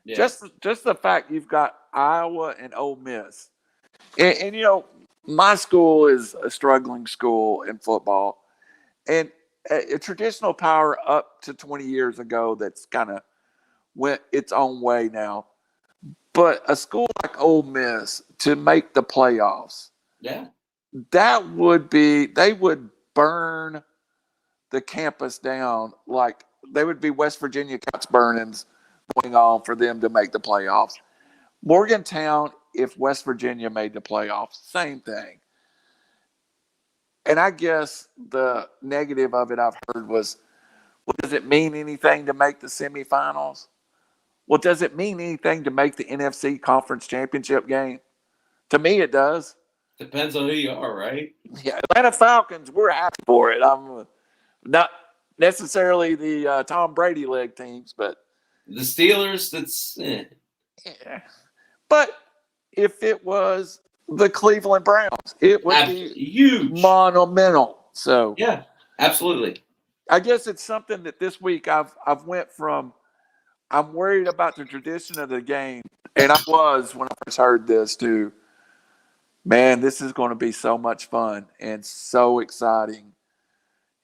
Yeah. Just the fact you've got Iowa and Ole Miss. And my school is a struggling school in football. And a traditional power up to 20 years ago that's kind of went its own way now. But a school like Ole Miss to make the playoffs, they would burn the campus down like they would be West Virginia campus burnings going on for them to make the playoffs. Morgantown, if West Virginia made the playoffs, same thing. And I guess the negative of it I've heard was, well, does it mean anything to make the semifinals? Well, does it mean anything to make the NFC Conference Championship game? To me, it does. Depends on who you are, right? Yeah, Atlanta Falcons, we're happy for it. I'm not necessarily the Tom Brady leg teams, but the Steelers, that's yeah. But if it was the Cleveland Browns, it would be huge, monumental. So yeah, absolutely. I guess it's something that this week I've went from I'm worried about the tradition of the game, and I was when I first heard this too. Man, this is going to be so much fun and so exciting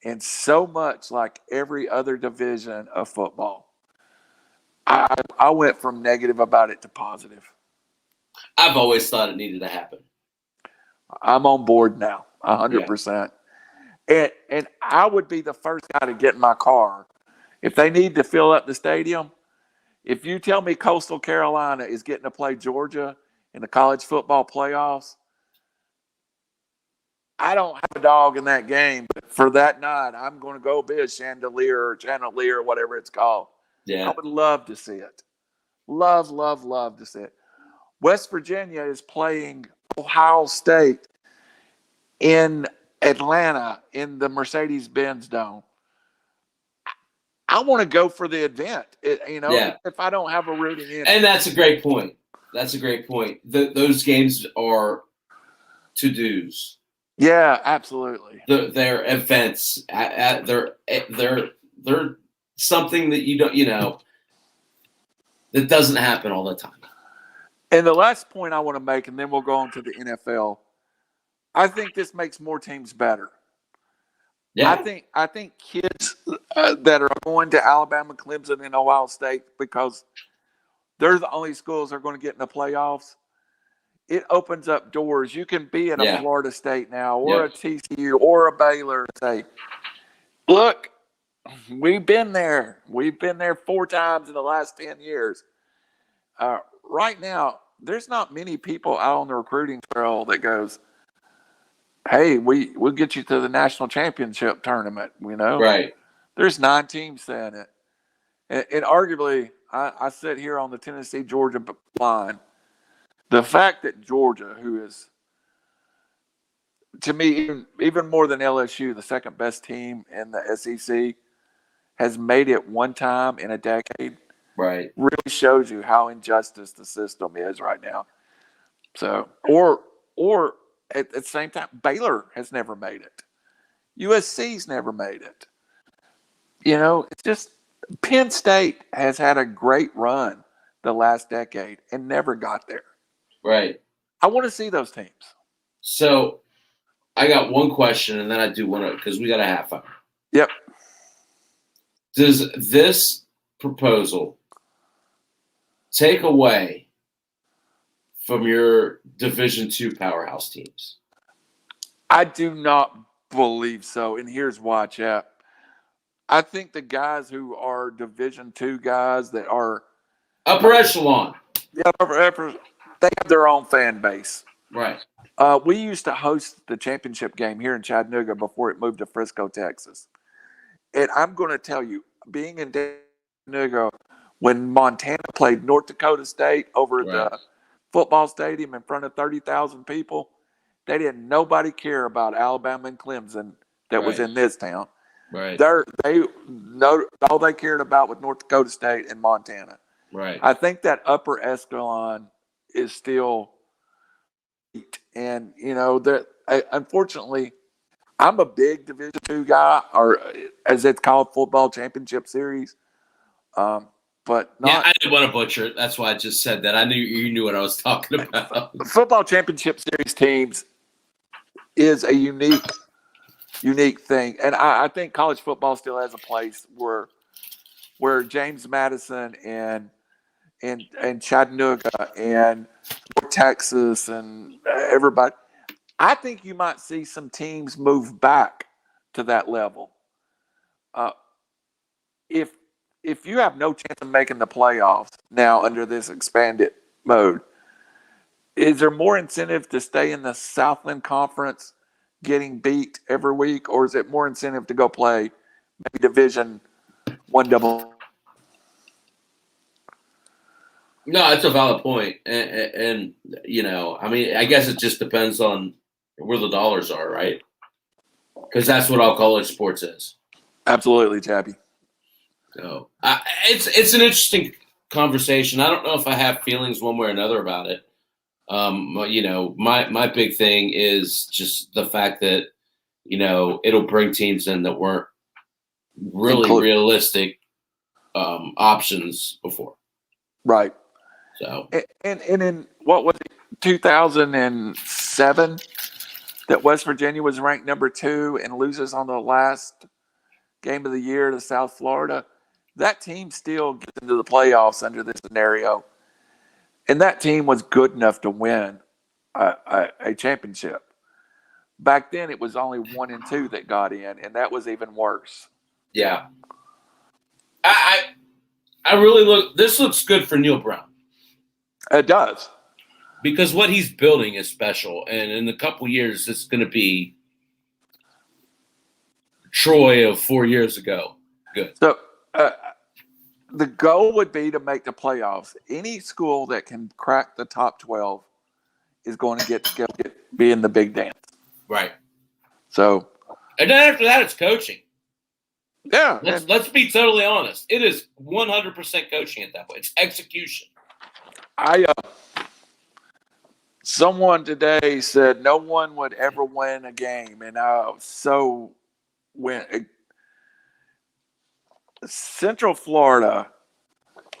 and so much like every other division of football. I went from negative about it to positive. I've always thought it needed to happen. I'm on board now, 100%. And I would be the first guy to get in my car. If they need to fill up the stadium, if you tell me Coastal Carolina is getting to play Georgia in the college football playoffs, I don't have a dog in that game. But for that night, I'm going to go be a chandelier, whatever it's called. Yeah. I would love to see it. Love to see it. West Virginia is playing Ohio State in Atlanta in the Mercedes-Benz Dome. I want to go for the event, if I don't have a rooting interest. And that's a great point. Those games are to-dos. Yeah, absolutely. They're events. They're something that you don't, that doesn't happen all the time. And the last point I want to make, and then we'll go on to the NFL. I think this makes more teams better. Yeah. I think kids that are going to Alabama, Clemson, and Ohio State because they're the only schools that are going to get in the playoffs. It opens up doors. You can be in a Florida State now or a TCU or a Baylor and say, look, we've been there. We've been there 4 times in the last 10 years. Right now, there's not many people out on the recruiting trail that goes, hey, we'll get you to the national championship tournament, Right. There's 9 teams saying it. And arguably, I sit here on the Tennessee-Georgia line. The fact that Georgia, who is, to me, even more than LSU, the second best team in the SEC, has made it one time in a decade, right, really shows you how injustice the system is right now. So, or at the same time, Baylor has never made it. USC's never made it. It's just Penn State has had a great run the last decade and never got there. Right. I want to see those teams. So I got one question, and then I do want to, because we got a half hour. Yep. Does this proposal take away from your Division II powerhouse teams? I do not believe so, and here's why, Chap. I think the guys who are Division II guys that are upper echelon. Yeah, they have their own fan base. Right. We used to host the championship game here in Chattanooga before it moved to Frisco, Texas. And I'm going to tell you, being in Chattanooga when Montana played North Dakota State over at the football stadium in front of 30,000 people, they didn't nobody care about Alabama and Clemson that was in this town. Right. All they cared about was North Dakota State and Montana. Right. I think that upper echelon is still, and that unfortunately, I'm a big Division II guy, or as it's called, football championship series. But not, I didn't want to butcher it. That's why I just said that. I knew you knew what I was talking about. Football championship series teams is a unique thing, and I think college football still has a place where James Madison and Chattanooga and Texas and everybody. I think you might see some teams move back to that level. If you have no chance of making the playoffs now under this expanded mode, is there more incentive to stay in the Southland Conference getting beat every week, or is it more incentive to go play maybe Division I double? No, it's a valid point. And I mean, I guess it just depends on where the dollars are, right? Because that's what all college sports is. Absolutely, Chappie. So it's an interesting conversation. I don't know if I have feelings one way or another about it. My big thing is just the fact that, it'll bring teams in that weren't really realistic options before. Right. So and in what was it, 2007, that West Virginia was ranked number 2 and loses on the last game of the year to South Florida. That team still gets into the playoffs under this scenario. And that team was good enough to win a championship. Back then, it was only 1 and 2 that got in, and that was even worse. Yeah. I really this looks good for Neil Brown. It does. Because what he's building is special. And in a couple years, it's going to be Troy of 4 years ago. Good. So the goal would be to make the playoffs. Any school that can crack the top 12 is going to be in the big dance. Right. So. And then after that, it's coaching. Yeah. Let's be totally honest. It is 100% coaching at that point. It's execution. Someone today said no one would ever win a game, and Central Florida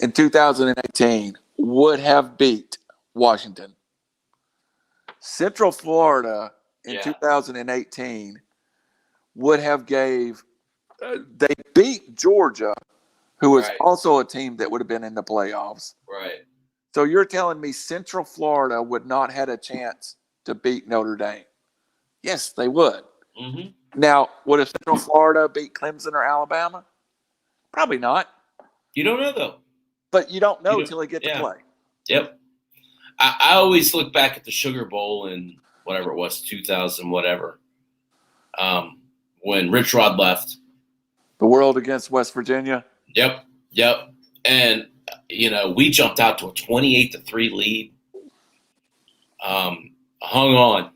in 2018 would have beat Washington. Central Florida in 2018 would have they beat Georgia, who was also a team that would have been in the playoffs. Right. So you're telling me Central Florida would not had a chance to beat Notre Dame? Yes, they would. Mm-hmm. Now, would a Central Florida beat Clemson or Alabama? Probably not. You don't know, though. But you don't know until they get to play. Yep. I always look back at the Sugar Bowl in whatever it was, 2000, whatever, when Rich Rod left. The World against West Virginia? Yep. And, we jumped out to a 28-3 lead. Hung on.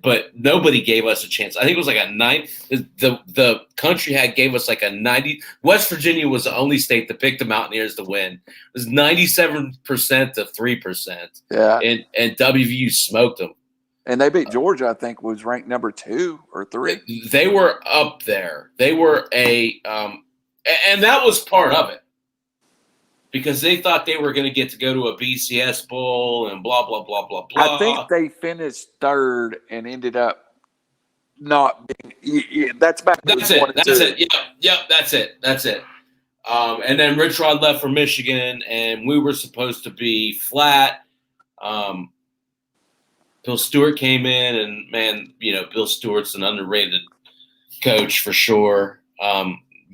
But nobody gave us a chance. I think it was like a 9. The country gave us like a 90. West Virginia was the only state that picked the Mountaineers to win. It was 97% to 3%. Yeah. And WVU smoked them. And they beat Georgia, I think, was ranked number 2 or 3. They were up there. They were and that was part of it. Because they thought they were going to go to a BCS bowl and blah, blah, blah, blah, blah. I think they finished 3rd and ended up not being – that's back. That's it. Yep, that's it. And then Rich Rod left for Michigan, and we were supposed to be flat. Bill Stewart came in, and, man, Bill Stewart's an underrated coach for sure.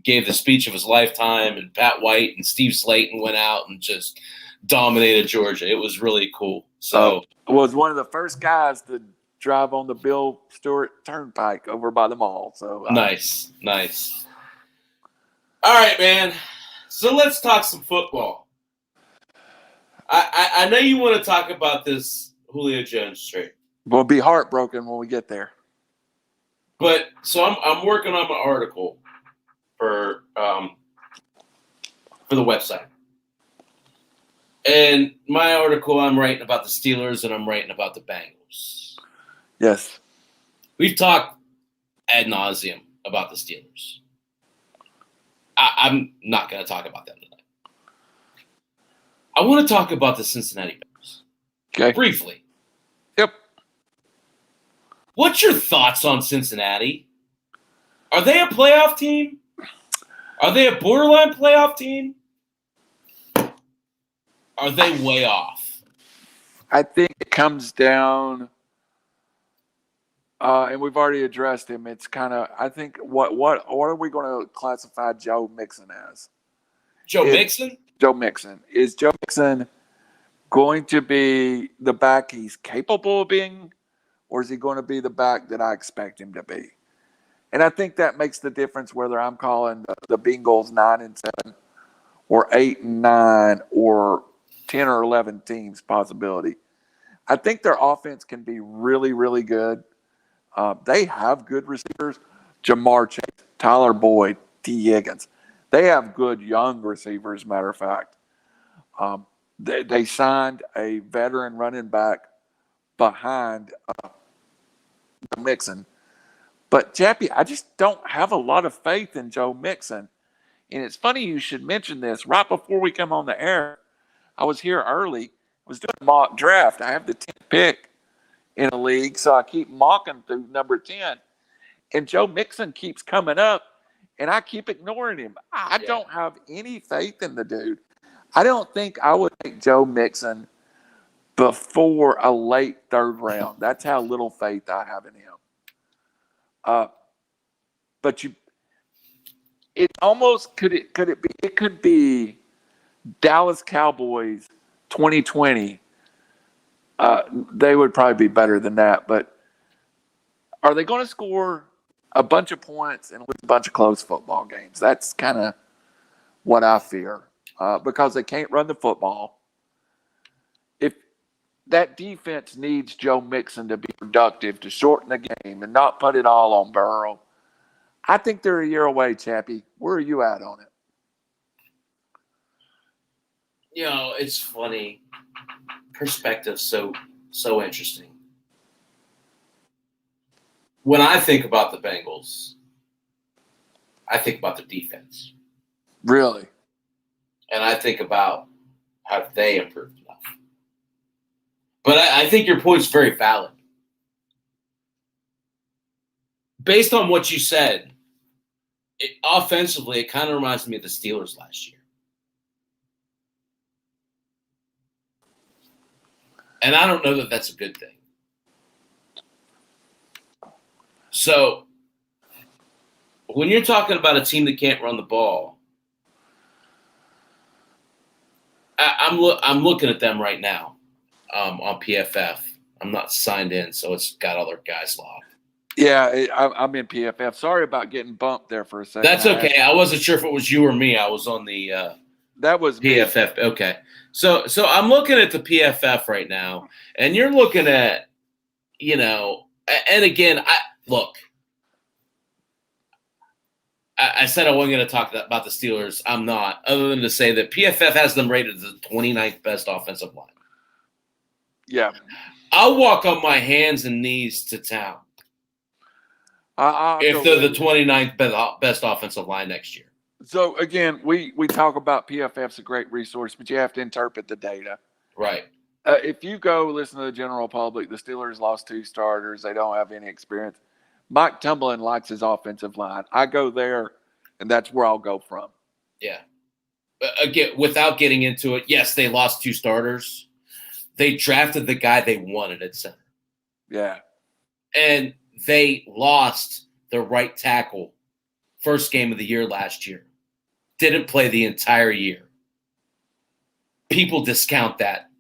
Gave the speech of his lifetime, and Pat White and Steve Slayton went out and just dominated Georgia. It was really cool. So was one of the first guys to drive on the Bill Stewart Turnpike over by the mall. So nice. All right, man. So let's talk some football. I know you want to talk about this Julio Jones trade. We'll be heartbroken when we get there. But so I'm working on my article for the website. And my article, I'm writing about the Steelers and I'm writing about the Bengals. Yes. We've talked ad nauseum about the Steelers. I'm not going to talk about them tonight. I want to talk about the Cincinnati Bengals. Okay. Briefly. Yep. What's your thoughts on Cincinnati? Are they a playoff team? Are they a borderline playoff team? Are they way off? I think it comes down, and we've already addressed him. It's kind of, I think, what are we going to classify Joe Mixon as? Joe Mixon? Joe Mixon. Is Joe Mixon going to be the back he's capable of being, or is he going to be the back that I expect him to be? And I think that makes the difference whether I'm calling the Bengals 9-7 or 8-9 or 10 or 11 teams possibility. I think their offense can be really, really good. They have good receivers. Jamar Chase, Tyler Boyd, T. Higgins. They have good young receivers, matter of fact. They signed a veteran running back behind Mixon. But, Chappie, I just don't have a lot of faith in Joe Mixon. And it's funny you should mention this. Right before we come on the air, I was here early. I was doing a mock draft. I have the 10th pick in a league, so I keep mocking through number 10. And Joe Mixon keeps coming up, and I keep ignoring him. I don't have any faith in the dude. I don't think I would take Joe Mixon before a late third round. That's how little faith I have in him. But it almost could be Dallas Cowboys 2020. They would probably be better than that. But are they going to score a bunch of points and lose a bunch of close football games? That's kind of what I fear because they can't run the football. If that defense needs Joe Mixon to be productive, to shorten the game and not put it all on Burrow, I think they're a year away, Chappie. Where are you at on it? You know, it's funny. Perspective so interesting. When I think about the Bengals, I think about the defense. Really? And I think about how they improved enough. But I think your point's very valid. Based on what you said, offensively, it kind of reminds me of the Steelers last year. And I don't know that that's a good thing. So, when you're talking about a team that can't run the ball, I'm looking at them right now on PFF. I'm not signed in, so it's got all their guys logged. Yeah, I'm in PFF. Sorry about getting bumped there for a second. That's okay. I wasn't sure if it was you or me. I was on the that was PFF. Me. Okay. So I'm looking at the PFF right now, and you're looking at, you know, and again, I said I wasn't going to talk about the Steelers. I'm not, other than to say that PFF has them rated as the 29th best offensive line. Yeah. I'll walk on my hands and knees to town if they're the 29th best offensive line next year. So, again, we talk about PFF's a great resource, but you have to interpret the data. Right. If you go listen to the general public, the Steelers lost 2 starters. They don't have any experience. Mike Tomlin likes his offensive line. I go there, and that's where I'll go from. Yeah. Again, without getting into it, yes, they lost 2 starters. They drafted the guy they wanted at center. Yeah. And they lost their right tackle first game of the year last year. Didn't play the entire year. people discount that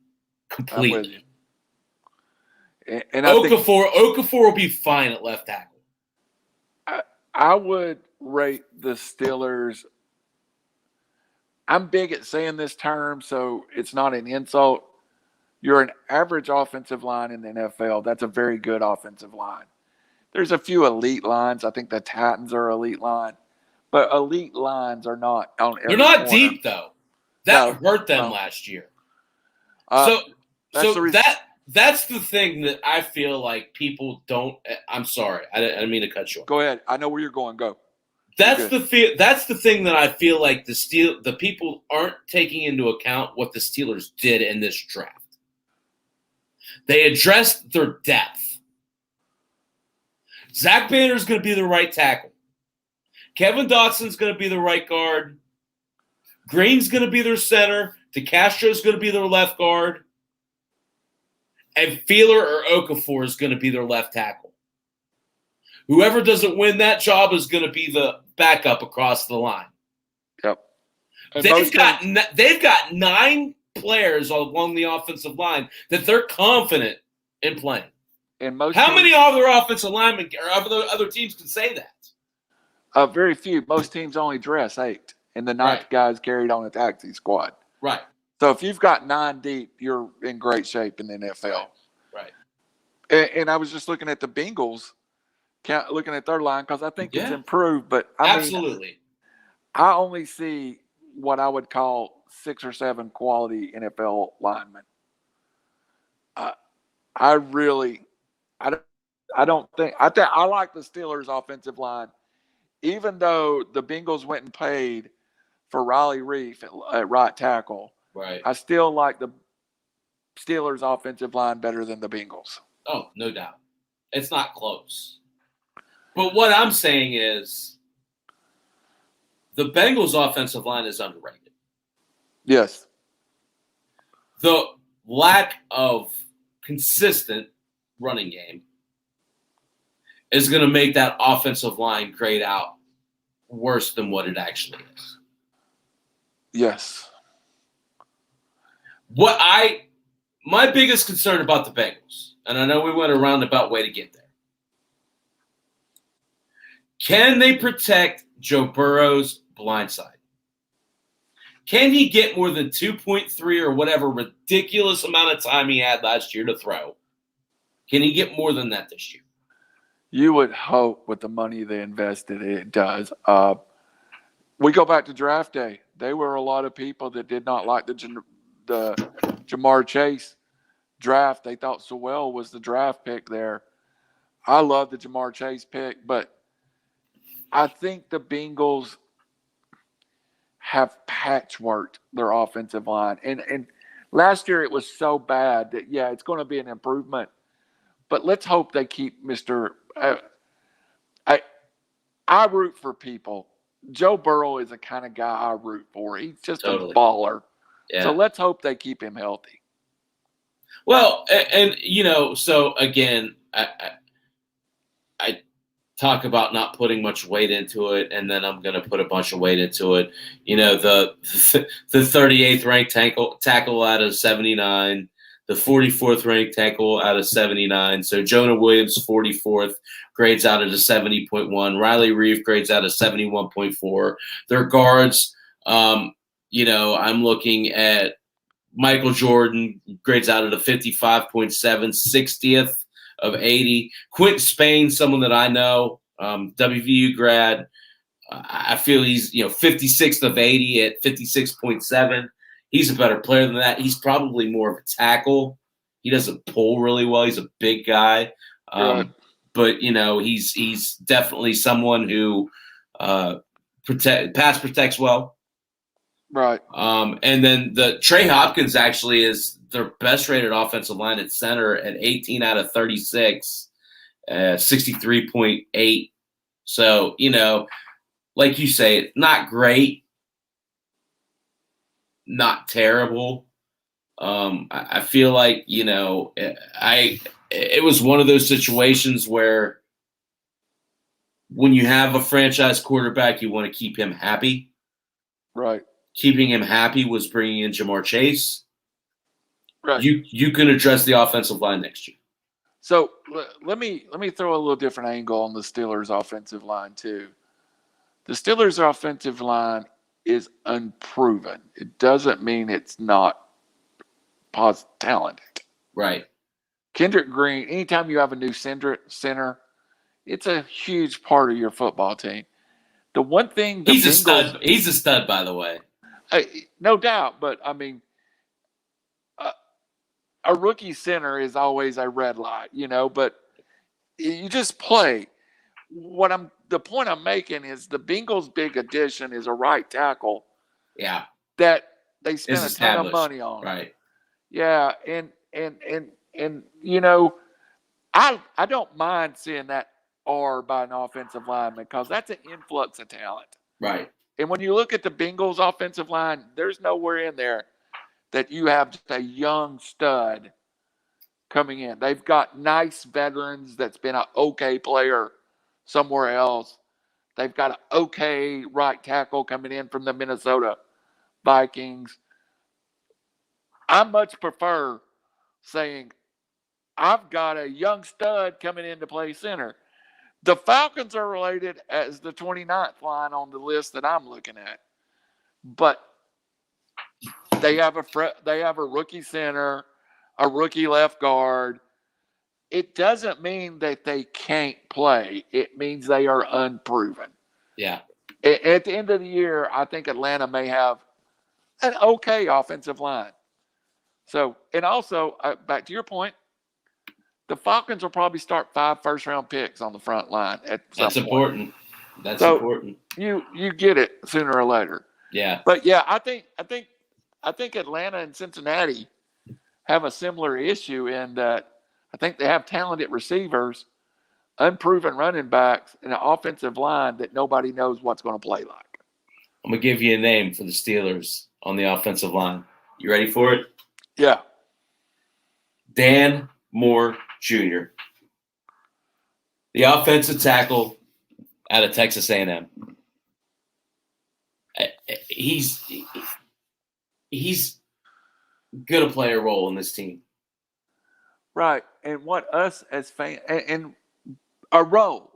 completely. I'm with you. And I think Okafor will be fine at left tackle. I would rate the Steelers. I'm big at saying this term, so it's not an insult. You're an average offensive line in the NFL. That's a very good offensive line. There's a few elite lines. I think the Titans are elite line, but elite lines are not on every They're not corner. deep though. That hurt them last year. That's the thing that I feel like people don't. I'm sorry, I didn't mean to cut you off. Go ahead. I know where you're going. Go. That's the thing that I feel like the people aren't taking into account what the Steelers did in this draft. They addressed their depth. Zach Banner's going to be the right tackle. Kevin Dotson's going to be the right guard. Green's going to be their center. DeCastro's going to be their left guard. And Feeler or Okafor is going to be their left tackle. Whoever doesn't win that job is going to be the backup across the line. Yep. They've got 9 players along the offensive line that they're confident in playing. How many other offensive linemen or other teams can say that? Very few. Most teams only dress 8, and the 9th guy's carried on a taxi squad. Right. So if you've got 9 deep, you're in great shape in the NFL. Right. And I was just looking at the Bengals, looking at their line because I think it's improved. But absolutely, I only see what I would call 6 or 7 quality NFL linemen. I like the Steelers' offensive line, even though the Bengals went and paid for Riley Reef at right tackle. Right. I still like the Steelers' offensive line better than the Bengals. Oh, no doubt. It's not close. But what I'm saying is the Bengals' offensive line is underrated. Yes. The lack of consistent running game is going to make that offensive line grade out worse than what it actually is. Yes. My biggest concern about the Bengals, and I know we went a roundabout way to get there. Can they protect Joe Burrow's blind side? Can he get more than 2.3 or whatever ridiculous amount of time he had last year to throw? Can he get more than that this year? You would hope with the money they invested, it does. We go back to draft day. There were a lot of people that did not like the Jamar Chase draft. They thought Sewell was the draft pick there. I love the Jamar Chase pick, but I think the Bengals have patchworked their offensive line. And last year it was so bad that, it's going to be an improvement. But let's hope they keep Mr. I root for people. Joe Burrow is the kind of guy I root for. He's just a baller. Yeah. So let's hope they keep him healthy. Well, and so again, I talk about not putting much weight into it, and then I'm going to put a bunch of weight into it. The 38th ranked tackle out of 79, the 44th ranked tackle out of 79. So Jonah Williams, 44th, grades out at a 70.1. Riley Reef grades out at 71.4. Their guards, I'm looking at Michael Jordan, grades out at a 55.7, 60th of 80. Quentin Spain, someone that I know, WVU grad. I feel he's 56th of 80 at 56.7. He's a better player than that. He's probably more of a tackle. He doesn't pull really well. He's a big guy, but he's definitely someone who pass protects well. Right. And then the Trey Hopkins actually is their best rated offensive line at center at 18 out of 36, 63.8. So, like you say, not great, not terrible. I feel like, it was one of those situations where when you have a franchise quarterback, you want to keep him happy. Right. keeping him happy was bringing in Jamar Chase. Right. You can address the offensive line next year. So let me throw a little different angle on the Steelers' offensive line too. The Steelers' offensive line is unproven. It doesn't mean it's not talented. Right. Kendrick Green, anytime you have a new center, it's a huge part of your football team. The one thing he's a stud. He's a stud, by the way. No doubt, but I mean, a rookie center is always a red light, but you just play. The point I'm making is the Bengals' big addition is a right tackle. Yeah. That they spent a ton of money on. Right. Yeah, and I don't mind seeing that R by an offensive lineman because that's an influx of talent. Right. And when you look at the Bengals' offensive line, there's nowhere in there that you have just a young stud coming in. They've got nice veterans that's been an okay player somewhere else. They've got an okay right tackle coming in from the Minnesota Vikings. I much prefer saying, I've got a young stud coming in to play center. The Falcons are related as the 29th line on the list that I'm looking at. But they have a rookie center, a rookie left guard. It doesn't mean that they can't play. It means they are unproven. Yeah. At the end of the year, I think Atlanta may have an okay offensive line. So, and also, back to your point, the Falcons will probably start 5 first-round picks on the front line at some point. Important. That's so important. You get it sooner or later. Yeah. But yeah, I think Atlanta and Cincinnati have a similar issue in that I think they have talented receivers, unproven running backs, and an offensive line that nobody knows what's going to play like. I'm going to give you a name for the Steelers on the offensive line. You ready for it? Yeah. Dan Moore Jr., the offensive tackle out of Texas A&M. He's going to play a role in this team. Right. And what us as fans, and a role.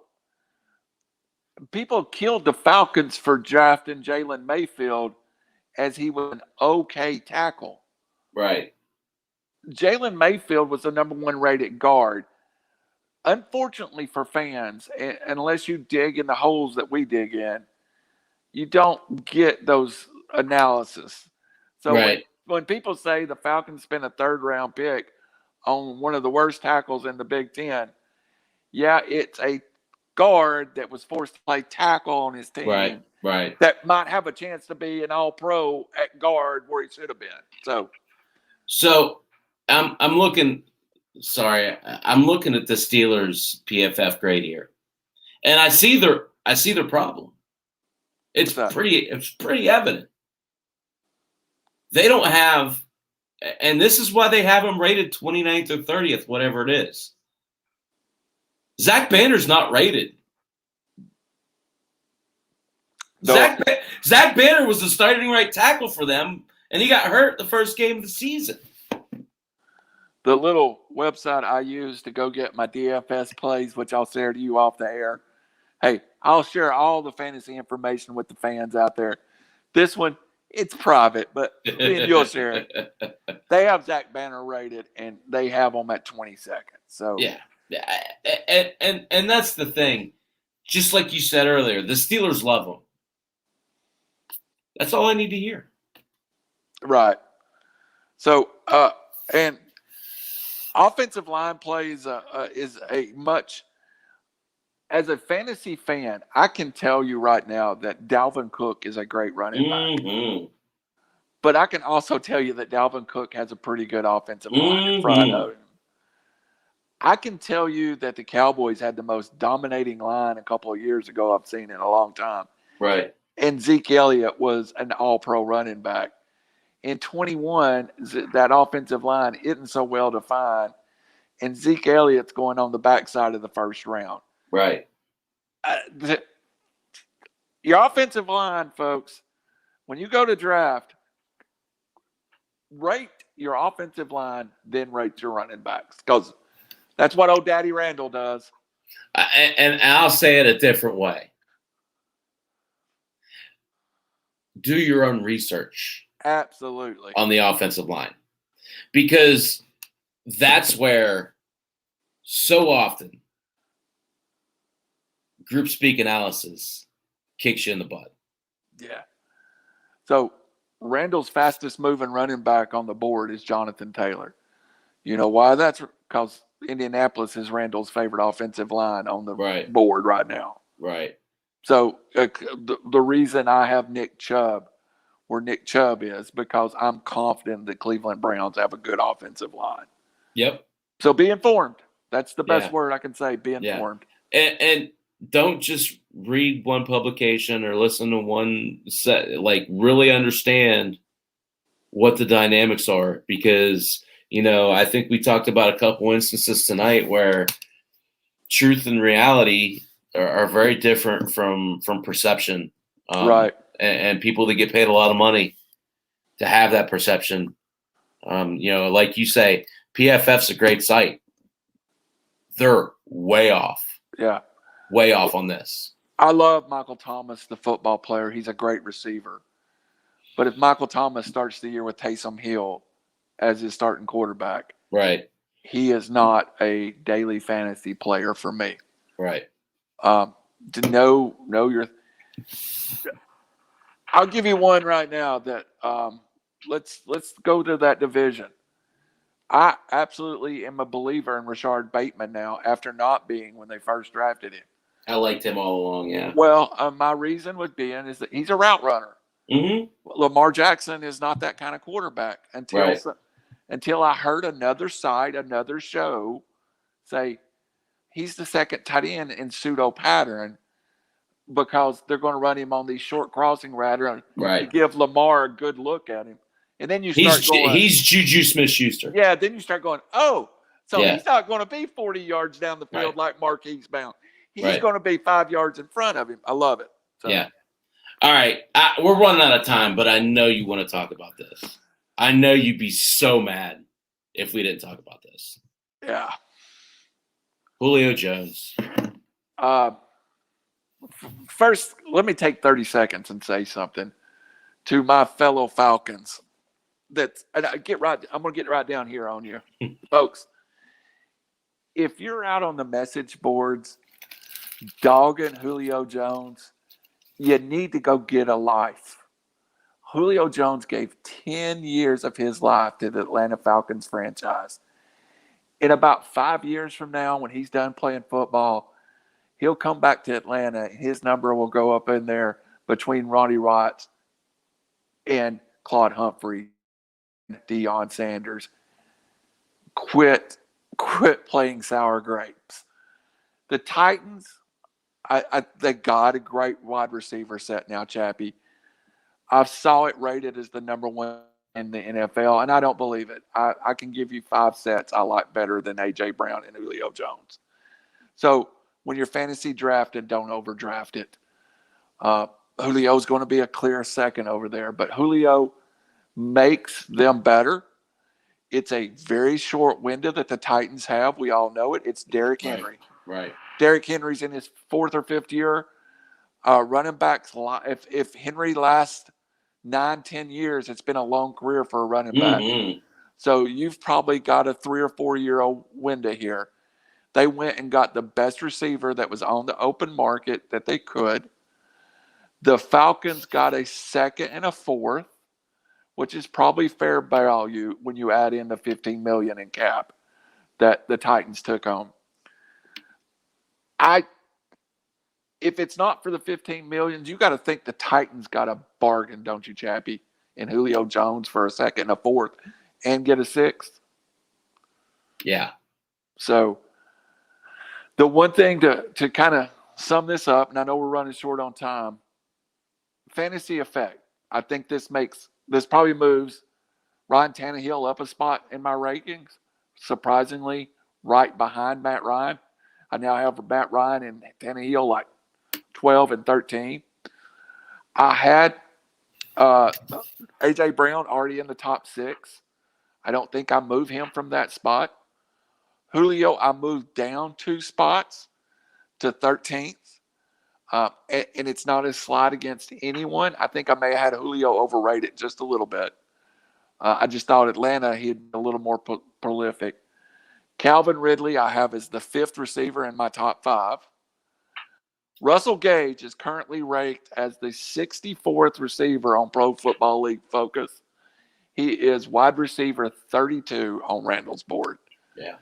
People killed the Falcons for drafting Jalen Mayfield as he was an okay tackle. Right. Jalen Mayfield was the number 1 rated guard. Unfortunately for fans, unless you dig in the holes that we dig in, you don't get those analysis. So right. when people say the Falcons spent a 3rd-round pick on one of the worst tackles in the Big Ten, yeah, it's a guard that was forced to play tackle on his team. Right. That might have a chance to be an all-pro at guard where he should have been. So I'm looking at the Steelers PFF grade here, and I see their problem. It's pretty evident. They don't have, and this is why they have them rated 29th or 30th, whatever it is. Zach Banner's not rated. No. Zach Banner was the starting right tackle for them, and he got hurt the first game of the season. The little website I use to go get my DFS plays, which I'll share to you off the air. Hey, I'll share all the fantasy information with the fans out there. This one, it's private, but you'll share it. They have Zach Banner rated, and they have him at 22nd. So yeah, and that's the thing. Just like you said earlier, the Steelers love him. That's all I need to hear. Right. So, and offensive line play is a much, as a fantasy fan, I can tell you right now that Dalvin Cook is a great running back. But I can also tell you that Dalvin Cook has a pretty good offensive line in front of him. I can tell you that the Cowboys had the most dominating line a couple of years ago I've seen in a long time. Right. And Zeke Elliott was an all-pro running back. In 21, that offensive line isn't so well defined, and Zeke Elliott's going on the backside of the first round. Right. Your offensive line, folks, when you go to draft, rate your offensive line, then rate your running backs, because that's what old Daddy Randall does. And I'll say it a different way. Do your own research. Absolutely. On the offensive line. Because that's where so often group speak analysis kicks you in the butt. Yeah. So Randall's fastest moving running back on the board is Jonathan Taylor. You know why? That's because Indianapolis is Randall's favorite offensive line on the board right now. Right. So the reason I have Nick Chubb where Nick Chubb is, because I'm confident the Cleveland Browns have a good offensive line. Yep. So be informed. That's the best word I can say. Be informed. And don't just read one publication or listen to one set. Like, really understand what the dynamics are, because, you know, I think we talked about a couple instances tonight where truth and reality are very different from perception. Right. And people that get paid a lot of money to have that perception. You know, like you say, PFF's a great site. They're way off. Yeah. Way off on this. I love Michael Thomas, the football player. He's a great receiver. But if Michael Thomas starts the year with Taysom Hill as his starting quarterback, right, he is not a daily fantasy player for me. Right. To know your – I'll give you one right now that let's go to that division. I absolutely am a believer in Rashard Bateman now, after not being when they first drafted him. I liked him all along, yeah. Well, my reason would be is that he's a route runner. Mm-hmm. Lamar Jackson is not that kind of quarterback until I heard another site, another show say he's the second tight end in pseudo pattern, because they're going to run him on these short crossing routes to give Lamar a good look at him. And then he's Juju Smith-Schuster. Yeah, then you start going, he's not going to be 40 yards down the field like Marquise Bound. He's going to be 5 yards in front of him. I love it. So. Yeah. All right. We're running out of time, but I know you want to talk about this. I know you'd be so mad if we didn't talk about this. Yeah. Julio Jones. First, let me take 30 seconds and say something to my fellow Falcons. I'm going to get right down here on you, folks. If you're out on the message boards dogging Julio Jones, you need to go get a life. Julio Jones gave 10 years of his life to the Atlanta Falcons franchise. In about 5 years from now, when he's done playing football, he'll come back to Atlanta. His number will go up in there between Ronnie Watts and Claude Humphrey, Deion Sanders. Quit playing sour grapes. The Titans, they got a great wide receiver set now, Chappie. I saw it rated as the number one in the NFL, and I don't believe it. I can give you 5 sets I like better than A.J. Brown and Julio Jones. So when you're fantasy drafted, don't overdraft it. Julio's going to be a clear second over there, but Julio makes them better. It's a very short window that the Titans have. We all know it. It's Derrick Henry. Right. Derrick Henry's in his 4th or 5th year. Running backs, if Henry lasts 9-10 years, it's been a long career for a running back. Mm-hmm. So you've probably got a 3 or 4 year old window here. They went and got the best receiver that was on the open market that they could. The Falcons got a 2nd and a 4th, which is probably fair value when you add in the $15 million in cap that the Titans took on. If it's not for the $15 million, you got to think the Titans got a bargain, don't you, Chappie? In Julio Jones for a 2nd and a 4th, and get a 6th. Yeah. So the one thing to kind of sum this up, and I know we're running short on time, fantasy effect. I think this probably moves Ryan Tannehill up a spot in my rankings, surprisingly, right behind Matt Ryan. I now have Matt Ryan and Tannehill like 12 and 13. I had A.J. Brown already in the top 6. I don't think I move him from that spot. Julio, I moved down 2 spots to 13th. And it's not a slide against anyone. I think I may have had Julio overrated just a little bit. I just thought Atlanta, he'd be a little more prolific. Calvin Ridley, I have as the 5th receiver in my top 5. Russell Gage is currently ranked as the 64th receiver on Pro Football League Focus. He is wide receiver 32 on Randall's board. Yeah.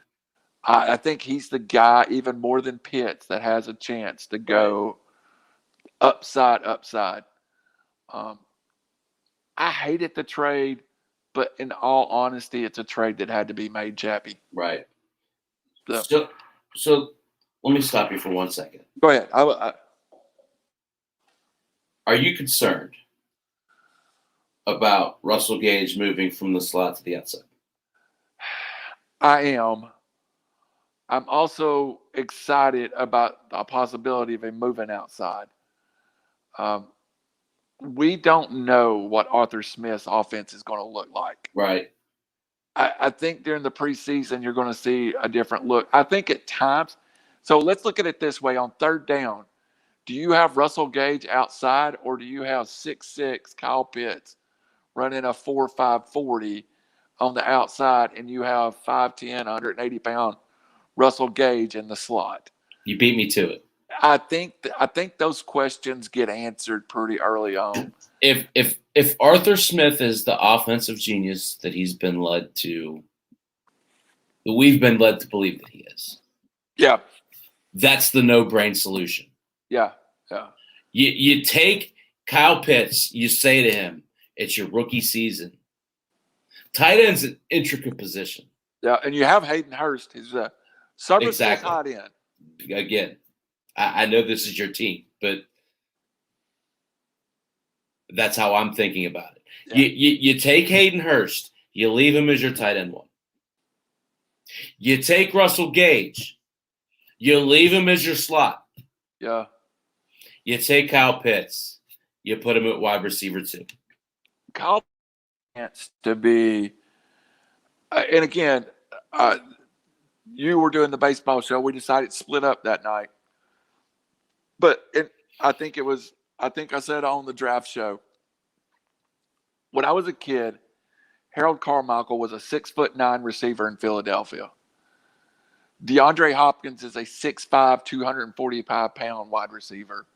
I think he's the guy, even more than Pitts, that has a chance to go upside. I hated the trade, but in all honesty, it's a trade that had to be made, Chappie. Right. So let me stop you for 1 second. Go ahead. Are you concerned about Russell Gage moving from the slot to the outside? I am. I'm also excited about the possibility of him moving outside. We don't know what Arthur Smith's offense is going to look like. Right. I think during the preseason, you're going to see a different look. I think at times, so let's look at it this way. On 3rd down, do you have Russell Gage outside, or do you have 6'6" Kyle Pitts running a 4.5 40 on the outside, and you have 5'10", 180-pound Russell Gage in the slot? You beat me to it. I think those questions get answered pretty early on. If Arthur Smith is the offensive genius that we've been led to believe that he is. Yeah. That's the no-brain solution. Yeah. You take Kyle Pitts, you say to him, it's your rookie season. Tight end's an intricate position. Yeah, and you have Hayden Hurst. He's a serviceable tight end. Again, I know this is your team, but that's how I'm thinking about it. Yeah. You take Hayden Hurst, you leave him as your tight end 1. You take Russell Gage, you leave him as your slot. Yeah. You take Kyle Pitts, you put him at wide receiver 2. Kyle chance to be, and again, you were doing the baseball show. We decided to split up that night. But I think I said on the draft show, when I was a kid, Harold Carmichael was a 6'9" receiver in Philadelphia. DeAndre Hopkins is a 6'5", 245-pound wide receiver.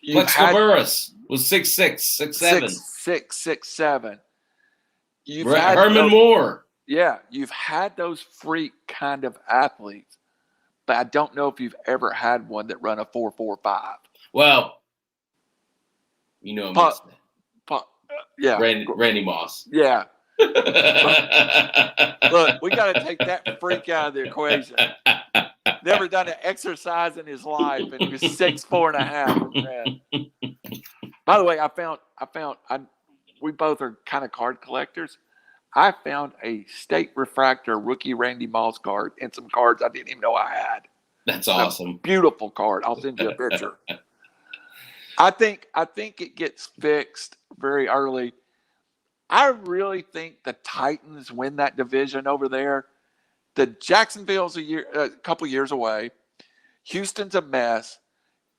Plexico Burress was 6'6", 6'7". 6'7". Herman Moore. Yeah, you've had those freak kind of athletes, but I don't know if you've ever had one that run a 4.45. Well, you know him. Yeah. Randy Moss. Yeah. Look, we got to take that freak out of the equation. Never done an exercise in his life, and he was 6'4.5". Man. By the way, we both are kind of card collectors. I found a State Refractor rookie Randy Moss card and some cards I didn't even know I had. That's awesome. Beautiful card. I'll send you a picture. I think it gets fixed very early. I really think the Titans win that division over there. The Jacksonville's a couple years away. Houston's a mess,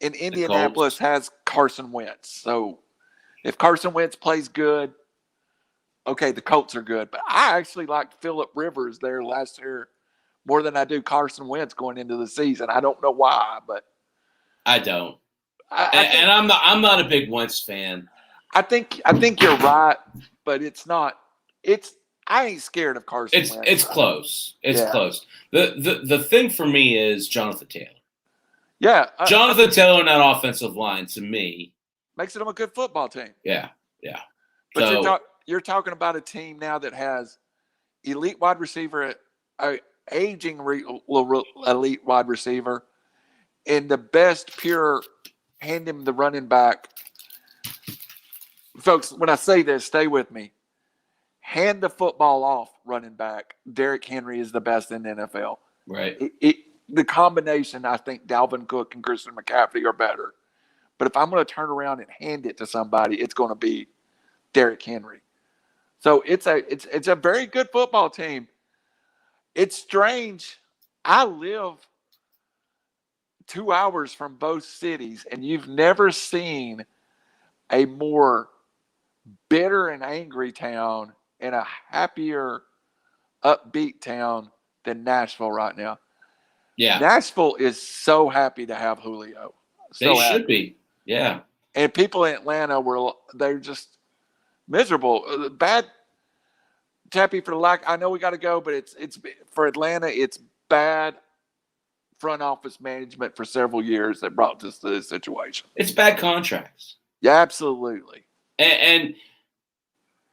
and Indianapolis has Carson Wentz. So if Carson Wentz plays good, okay, the Colts are good. But I actually liked Phillip Rivers there last year more than I do Carson Wentz going into the season. I don't know why, but I don't. And I'm not a big Wentz fan. I think you're right, but it's not. I ain't scared of Carson Wentz. It's close. It's close. The thing for me is Jonathan Taylor. Yeah, Jonathan Taylor and that offensive line to me makes them a good football team. Yeah. But you're talking about a team now that has elite wide receiver, aging elite wide receiver, and the best pure hand him the running back. Folks, when I say this, stay with me. Hand the football off running back. Derrick Henry is the best in the NFL. Right. The combination, I think Dalvin Cook and Christian McCaffrey are better. But if I'm going to turn around and hand it to somebody, it's going to be Derrick Henry. So it's a very good football team. It's strange. I live 2 hours from both cities, and you've never seen a more bitter and angry town and a happier, upbeat town than Nashville right now. Yeah. Nashville is so happy to have Julio. They should be. Yeah. And people in Atlanta they're just miserable. Bad Chappie for the lack. I know we got to go, but it's for Atlanta. It's bad front office management for several years that brought us to this situation. It's bad contracts. Yeah, absolutely. And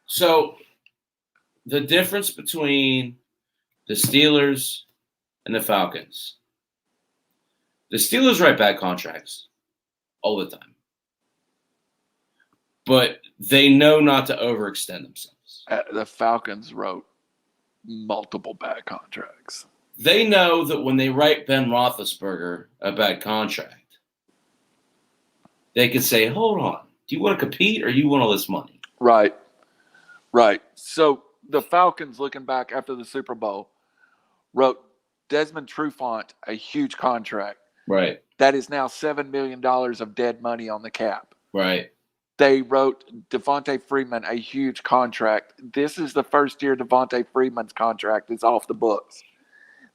so the difference between the Steelers and the Falcons. The Steelers write bad contracts all the time. But they know not to overextend themselves. The Falcons wrote multiple bad contracts. They know that when they write Ben Roethlisberger a bad contract, they can say, hold on, do you want to compete or you want all this money? Right. So the Falcons, looking back after the Super Bowl, wrote Desmond Trufant a huge contract. Right. That is now $7 million of dead money on the cap. Right. They wrote Devontae Freeman a huge contract. This is the first year Devontae Freeman's contract is off the books.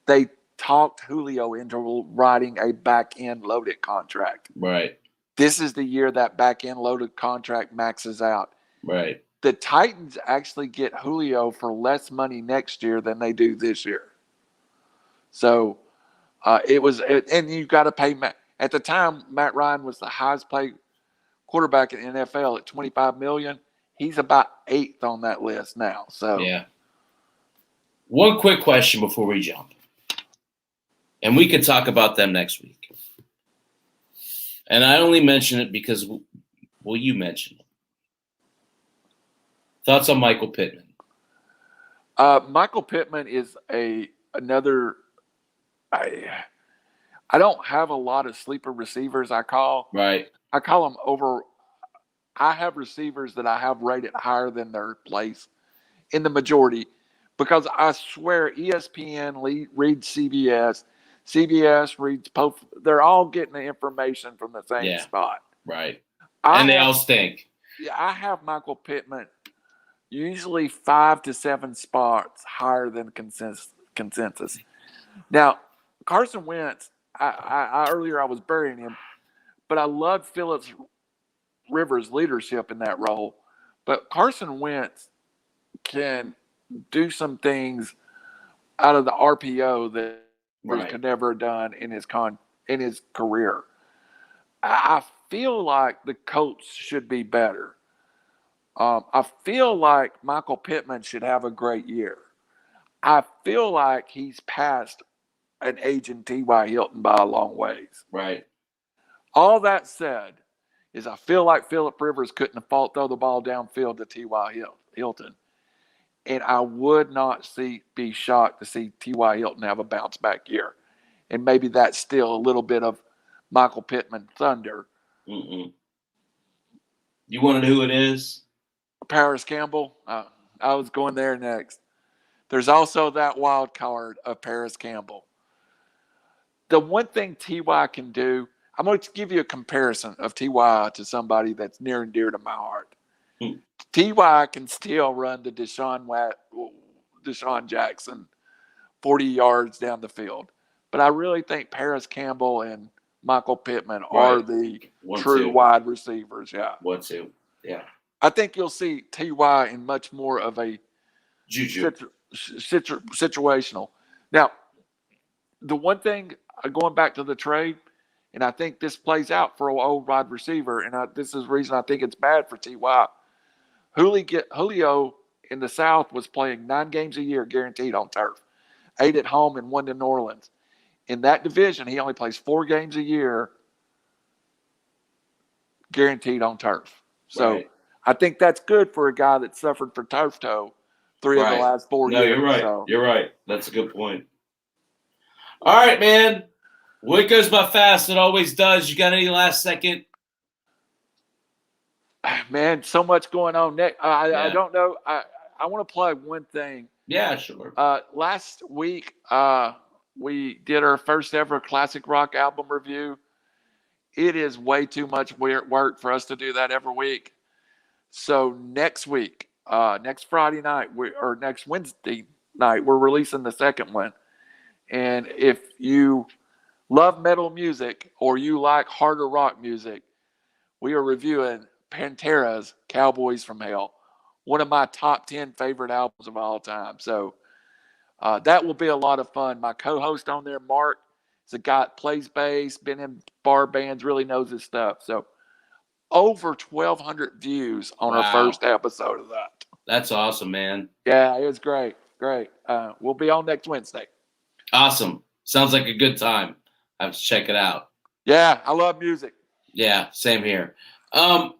They talked Julio into writing a back-end loaded contract. Right. This is the year that back-end loaded contract maxes out. Right. The Titans actually get Julio for less money next year than they do this year. So and you've got to pay Matt. At the time, Matt Ryan was the highest paid quarterback in the NFL at $25 million. He's about 8th on that list now. So yeah. One quick question before we jump. And we can talk about them next week. And I only mention it because, well, you mentioned it. Thoughts on Michael Pittman? Michael Pittman is another. I don't have a lot of sleeper receivers. I call them over. I have receivers that I have rated higher than their place in the majority, because I swear ESPN reads CBS. CBS reads Post. They're all getting the information from the same spot. Right. And they all stink. Yeah, I have Michael Pittman usually 5 to 7 spots higher than consensus. Now, Carson Wentz, I earlier I was burying him, but I love Phillip Rivers' leadership in that role. But Carson Wentz can do some things out of the RPO that Rivers could never have done in his career. I feel like the Colts should be better. I feel like Michael Pittman should have a great year. I feel like he's passed an aging T.Y. Hilton by a long ways. Right. All that said is I feel like Phillip Rivers couldn't throw the ball downfield to T.Y. Hilton. And I would not be shocked to see T.Y. Hilton have a bounce back year. And maybe that's still a little bit of Michael Pittman thunder. Mm-mm. You want to know who it is? Paris Campbell. I was going there next. There's also that wild card of Paris Campbell. The one thing T.Y. can do, I'm going to give you a comparison of T.Y. to somebody that's near and dear to my heart. T.Y. can still run the Deshaun Jackson 40 yards down the field. But I really think Paris Campbell and Michael Pittman are the true wide receivers. Yeah. 1-2. Yeah. I think you'll see T.Y. in much more of a juju situational. Now, the one thing, going back to the trade, and I think this plays out for an old wide receiver, and this is the reason I think it's bad for T.Y. Julio in the South was playing 9 games a year guaranteed on turf, 8 at home and 1 in New Orleans. In that division, he only plays 4 games a year guaranteed on turf. So I think that's good for a guy that suffered for turf toe 3 of the last 4 years. No, you're right. So. You're right. That's a good point. All right, man. Well, it goes by fast. It always does. You got any last second Man, so much going on. I don't know. I want to plug one thing. Yeah, sure. Last week, we did our first ever classic rock album review. It is way too much work for us to do that every week. So next week, next Friday night, or next Wednesday night, we're releasing the second one. And if you love metal music or you like harder rock music, we are reviewing Pantera's Cowboys from Hell, one of my top 10 favorite albums of all time. So that will be a lot of fun. My co-host on there, Mark, is a guy that plays bass, been in bar bands, really knows his stuff. So over 1,200 views on our first episode of that. That's awesome, man. Yeah, it was great. Great. We'll be on next Wednesday. Awesome. Sounds like a good time. I have to check it out. Yeah, I love music. Yeah, same here. Well,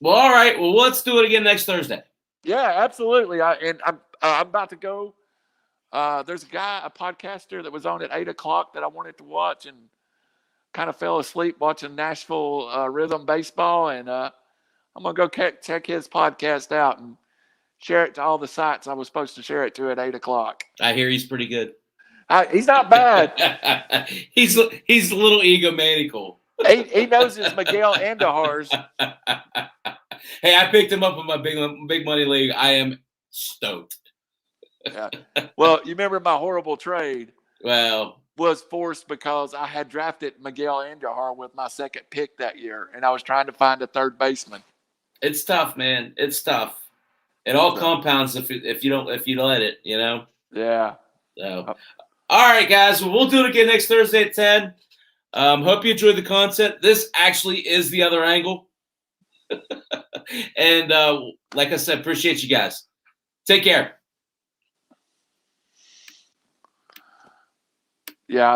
all right. Well, let's do it again next Thursday. Yeah, absolutely. I'm about to go. There's a podcaster that was on at 8:00 that I wanted to watch and kind of fell asleep watching Nashville Rhythm Baseball, and I'm gonna go check his podcast out and share it to all the sites I was supposed to share it to at 8:00. I hear he's pretty good. He's not bad. He's a little egomaniacal. He knows his Miguel Andahars. Hey, I picked him up in my big money league. I am stoked. Yeah. Well, you remember my horrible trade? Well, was forced because I had drafted Miguel Andahar with my second pick that year, and I was trying to find a third baseman. It's tough, man. It's tough. It all compounds if you don't let it, you know. Yeah. So, all right, guys. Well, we'll do it again next Thursday at 10. Hope you enjoyed the content. This actually is the other angle. And like I said, appreciate you guys. Take care. Yeah.